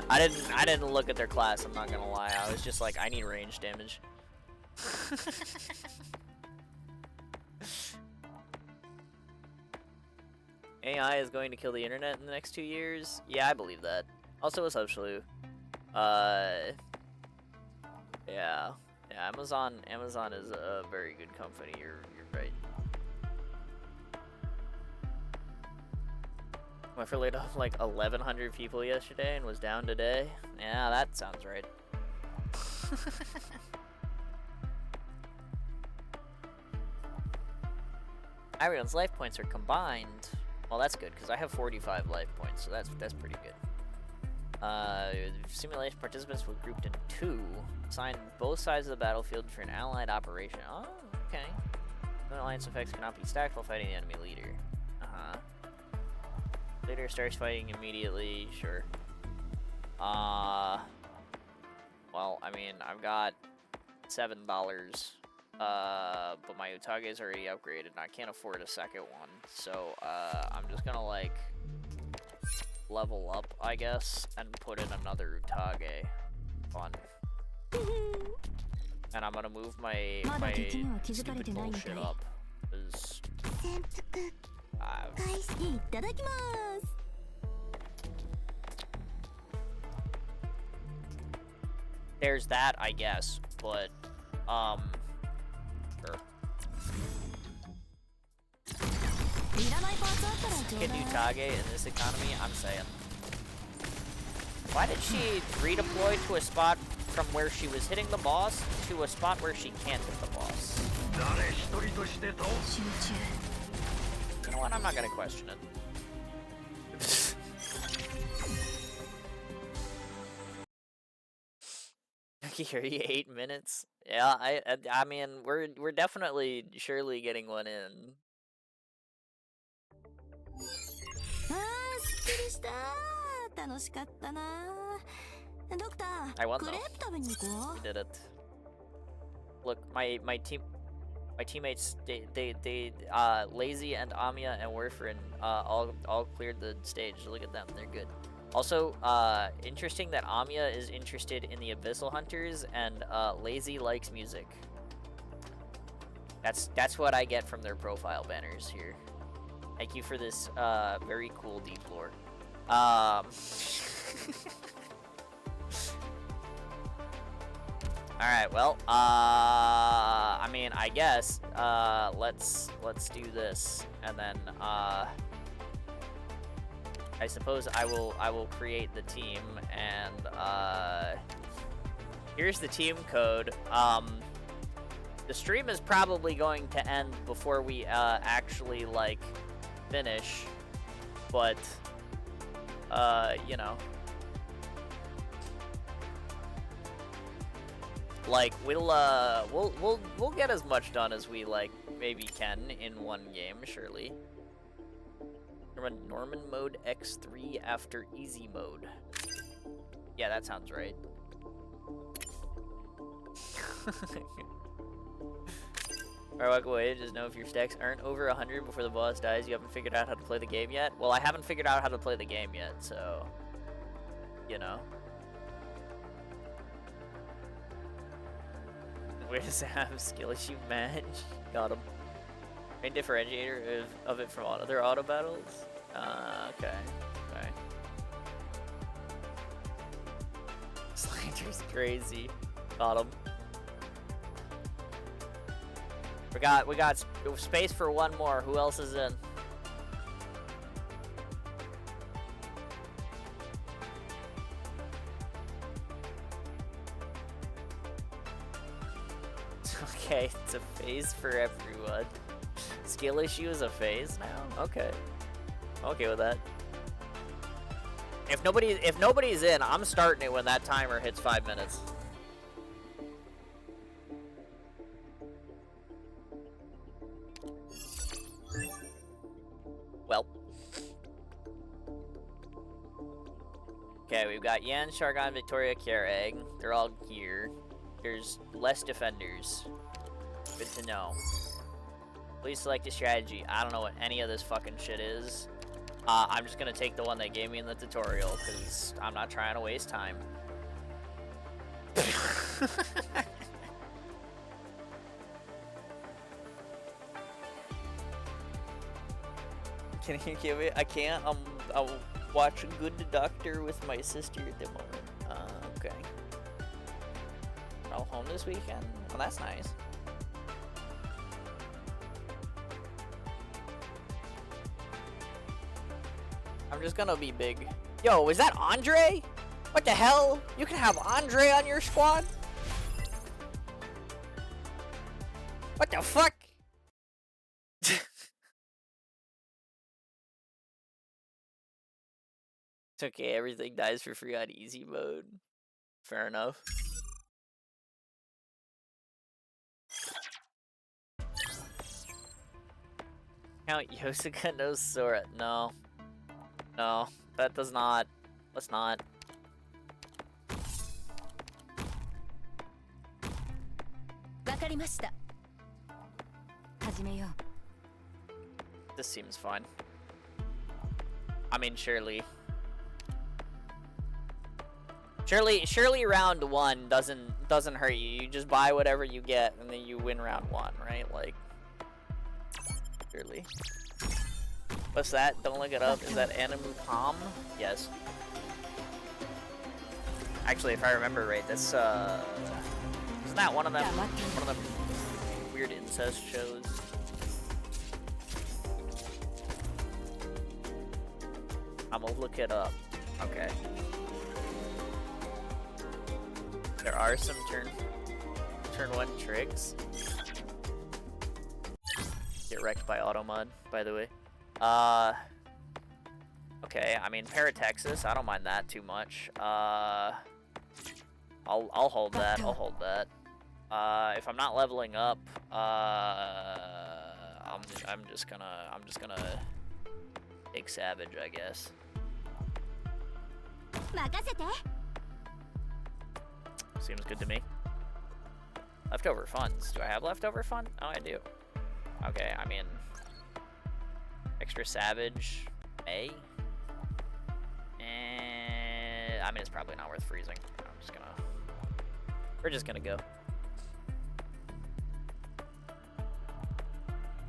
I didn't look at their class, I'm not gonna lie. I was just like, I need range damage. AI is going to kill the internet in the next 2 years? Yeah, I believe that. Also, what's up, Shalu? Yeah, Amazon is a very good company. You're right. Went for laid off like 1,100 people yesterday and was down today. Yeah, that sounds right. Everyone's life points are combined. Well, that's good because I have 45 life points, so that's pretty good. Simulation participants were grouped in 2. Assigned both sides of the battlefield for an allied operation. Oh, okay. No alliance effects cannot be stacked while fighting the enemy leader. Leader starts fighting immediately. Sure. Well, I mean, I've got $7. But my Utage is already upgraded, and I can't afford a second one. So, I'm just gonna, like, level up, I guess, and put in another Utage. Fun. And I'm gonna move my stupid bullshit up. Cause, there's that, I guess, but, sure. Can Utage in this economy? I'm saying. Why did she redeploy to a spot from where she was hitting the boss to a spot where she can't hit the boss? You know what? I'm not gonna question it. Okay, 8 minutes. Yeah, I mean, we're definitely surely getting one in. I won though. We did it. Look, my teammates, they Lazy and Amiya and Warfarin all cleared the stage. Look at them, they're good. Also, interesting that Amiya is interested in the Abyssal Hunters and Lazy likes music. That's what I get from their profile banners here. Thank you for this very cool deep lore. Alright, well, I mean, I guess, let's do this, and then, I suppose I will create the team, and, here's the team code. The stream is probably going to end before we, actually, like, finish, but, you know. Like, we'll get as much done as we, like, maybe can in one game, surely. Norman mode X3 after easy mode. Yeah, that sounds right. Alright, walk away. Just know if your stacks aren't over 100 before the boss dies, you haven't figured out how to play the game yet. Well, I haven't figured out how to play the game yet, so, you know. Where does it have skill issue match? Got him. Main differentiator of it from other auto battles? Okay. Okay. Slander's crazy. Got him. We got space for one more. Who else is in? Okay, it's a phase for everyone. Skill issue is a phase now? Okay. I'm okay with that. If nobody's in, I'm starting it when that timer hits 5 minutes. Well. Okay, we've got Yan, Shargon, Victoria, Kiereg. They're all here. There's less defenders. Good to know. Please select a strategy. I don't know what any of this fucking shit is. I'm just gonna take the one they gave me in the tutorial, because I'm not trying to waste time. Can you give it? I can't. I'm watching Good Doctor with my sister at the moment. Okay. All home this weekend? Oh, that's nice. I'm just gonna be big. Yo, is that Andre? What the hell? You can have Andre on your squad? What the fuck? It's okay, everything dies for free on easy mode. Fair enough. Count Yosuka no Sora. No. No, that does not. Let's not. This seems fine. I mean, surely round one doesn't hurt you. You just buy whatever you get, and then you win round one, right? Like, surely. What's that? Don't look it up. Is that Animu Palm? Yes. Actually, if I remember right, that's isn't that one of them weird incest shows? I'm gonna look it up. Okay. There are some turn one tricks. Get wrecked by automod, by the way. Okay, I mean Paratexas, I don't mind that too much. I'll hold that. I'll hold that. If I'm not leveling up, I'm just gonna take Savage, I guess. Seems good to me. Leftover funds. Do I have leftover fund? Oh, I do. Okay, I mean, extra Savage, A. And I mean, it's probably not worth freezing. We're just gonna go.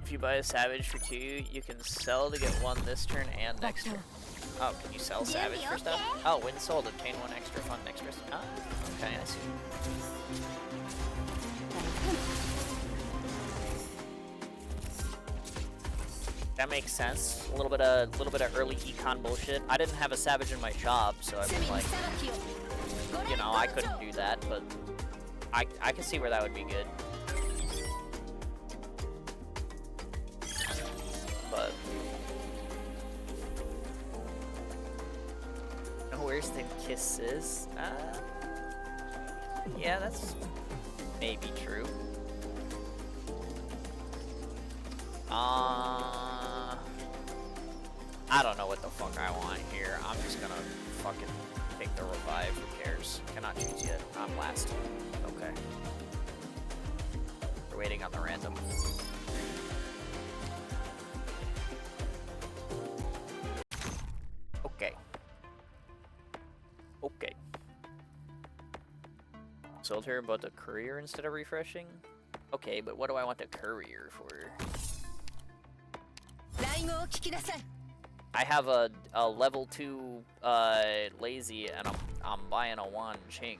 If you buy a Savage for 2, you can sell to get 1 this turn and next turn. Oh, can you sell Savage for stuff? Oh, when sold, obtain 1 extra fund extra. Oh, okay, I see. That makes sense. A little bit of early econ bullshit. I didn't have a Savage in my shop, so I mean, like, you know, I couldn't do that, but I can see where that would be good. But where's the kisses? Yeah, that's maybe true. I don't know what the fuck I want here. I'm just gonna fucking take the revive. Who cares? Cannot choose yet. I'm last. Okay. We're waiting on the random. Okay. Okay. Sold her about the courier instead of refreshing? Okay, but what do I want the courier for? I have a level 2 lazy, and I'm buying a Wan Ching.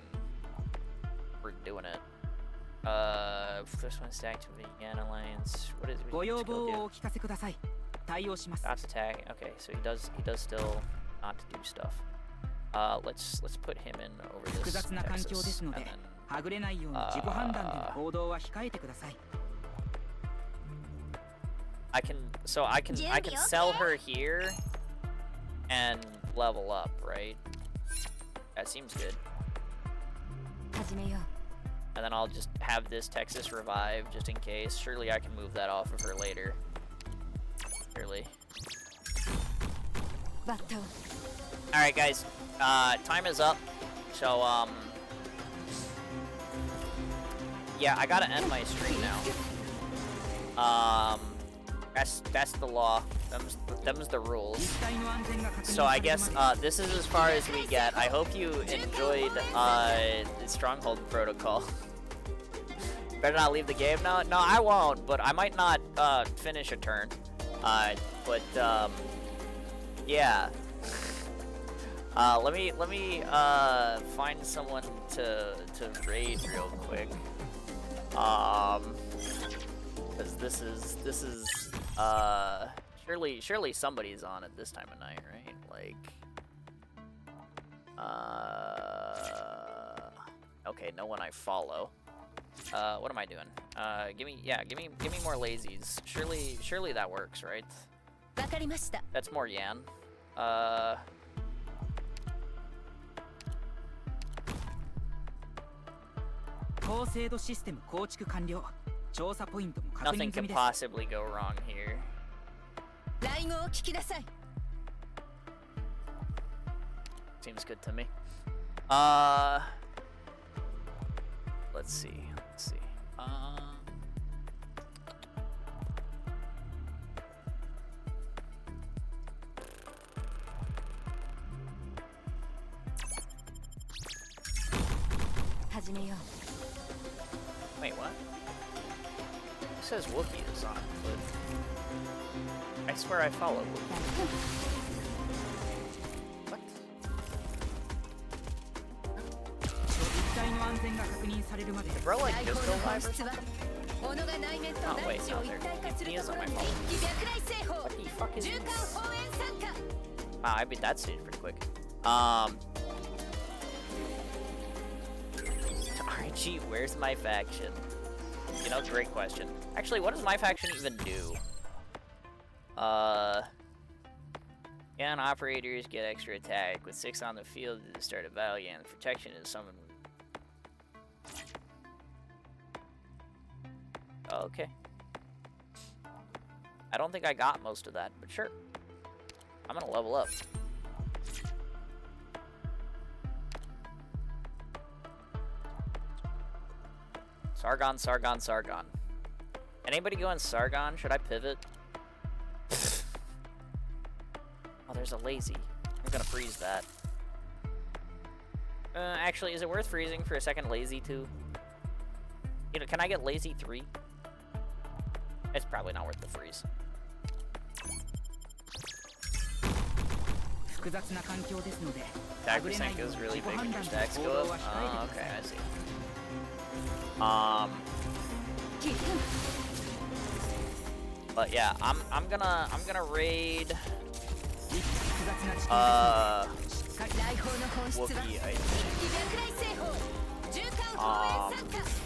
We're doing it. First one stacked to the Yan Alliance. What is it? Dots attack. Okay, so he does still not do stuff. Let's put him in over this Texas, and then I can sell her here and level up, right? That seems good. And then I'll just have this Texas revive just in case. Surely I can move that off of her later. Surely. Alright guys, time is up. So yeah, I gotta end my stream now. That's the law. Them's the rules. So I guess this is as far as we get. I hope you enjoyed the Stronghold protocol. Better not leave the game. No, I won't. But I might not finish a turn. But yeah. Let me find someone to raid real quick. Because this is surely somebody's on at this time of night, right? Like. like... Okay, no one I follow. What am I doing? Give me more lazies. Surely that works, right? わかりました。 That's more Yan. 高精度システム構築完了。調査ポイントも確 Nothing 認済 could みです。 possibly go wrong here. 来語を聞きなさい。 Seems good to me. Let's see. Wait, what? It says Wookiee is on, but I swear I follow Wookiee. What? 一体の安全が確認されるまで Did bro like 来 just 訪 go の live 本 or 質は something? 己が内面と Oh, 大 wait, 地 no, を一 there. 体化する He と is こ on ろ my に phone. 一気脈来製法 What the fuck is 循 this? 環応援参加 Wow, I beat that stage pretty quick. RG, where's my faction? You know, great question. Actually, what does my faction even do? Yeah, and operators get extra attack. With 6 on the field at the start of value, and protection is summoned. Okay. I don't think I got most of that, but sure. I'm gonna level up. Sargon, Sargon, Sargon. Anybody going Sargon? Should I pivot? Oh, there's a lazy. I'm gonna freeze that. Actually, is it worth freezing for a second lazy too? You know, can I get lazy 3? It's probably not worth the freeze. 複雑な環境ですので Attack percent goes really big when your stacks go up. Oh, okay, I see. But yeah, I'm gonna raid 複雑な地形 来訪の本質は Wookiee, I 一気脈来製法循環応援参加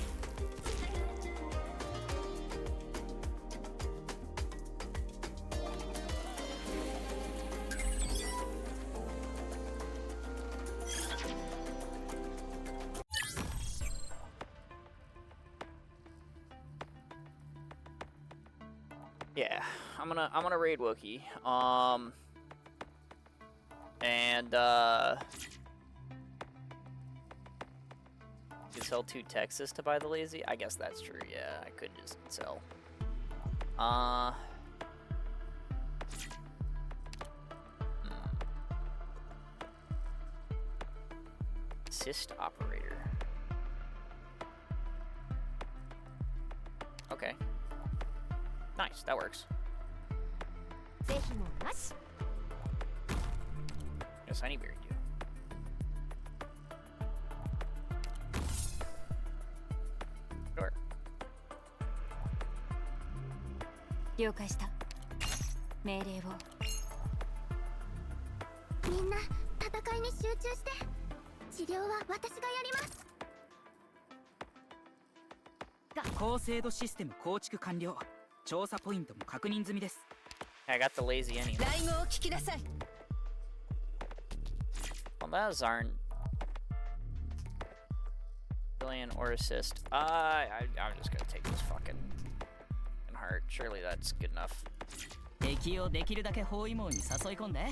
Yeah, I'm gonna raid Wookiee. And you sell 2 Texas to buy the lazy? I guess that's true. Yeah, I could just sell. Assist operator. Okay. Nice, that works. ぜひもなし Yes, I need berry you. 了解した命令をみんな戦いに集中して治療は私がやります 高精度システム構築完了。調査ポイントも確認済みです。 I got the lazy anyway. 来語を聞きなさい Well, those aren't billion or assist. I'm just gonna take this fucking heart. Surely that's good enough. 敵をできるだけ包囲網に誘い込んで、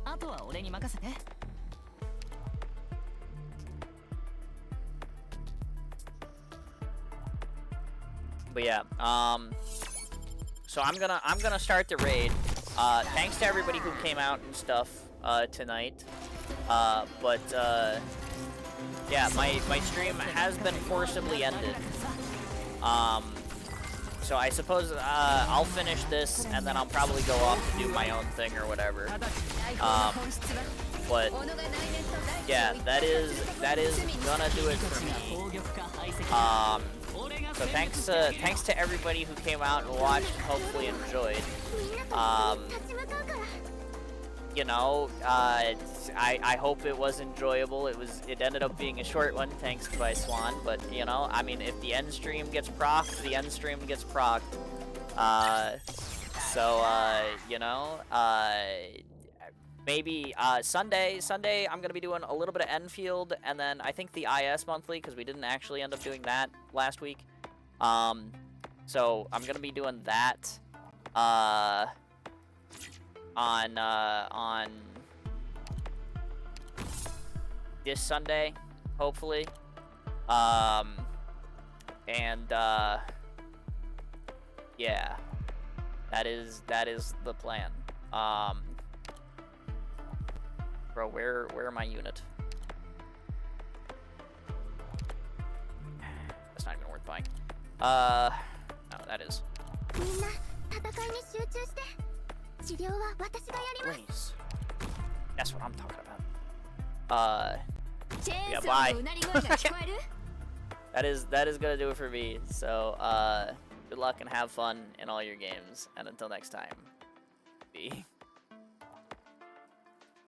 あとは俺に任せて。 But yeah, so I'm gonna start the raid. Thanks to everybody who came out and stuff tonight. But yeah, my stream has been forcibly ended. So I suppose I'll finish this and then I'll probably go off to do my own thing or whatever. But yeah, that is gonna do it for me. So thanks to everybody who came out and watched and hopefully enjoyed. you know, I hope it was enjoyable. It ended up being a short one, thanks to my Swan. But you know, I mean, if the end stream gets procced, the end stream gets procced. You know, maybe Sunday I'm gonna be doing a little bit of Enfield, and then I think the IS monthly, because we didn't actually end up doing that last week. So I'm gonna be doing that on this Sunday, hopefully. Yeah, that is the plan. Bro, where are my unit? That's not even worth buying. No, that is. Please. That's what I'm talking about. Yeah, bye. That is gonna do it for me. So, good luck and have fun in all your games. And until next time, be.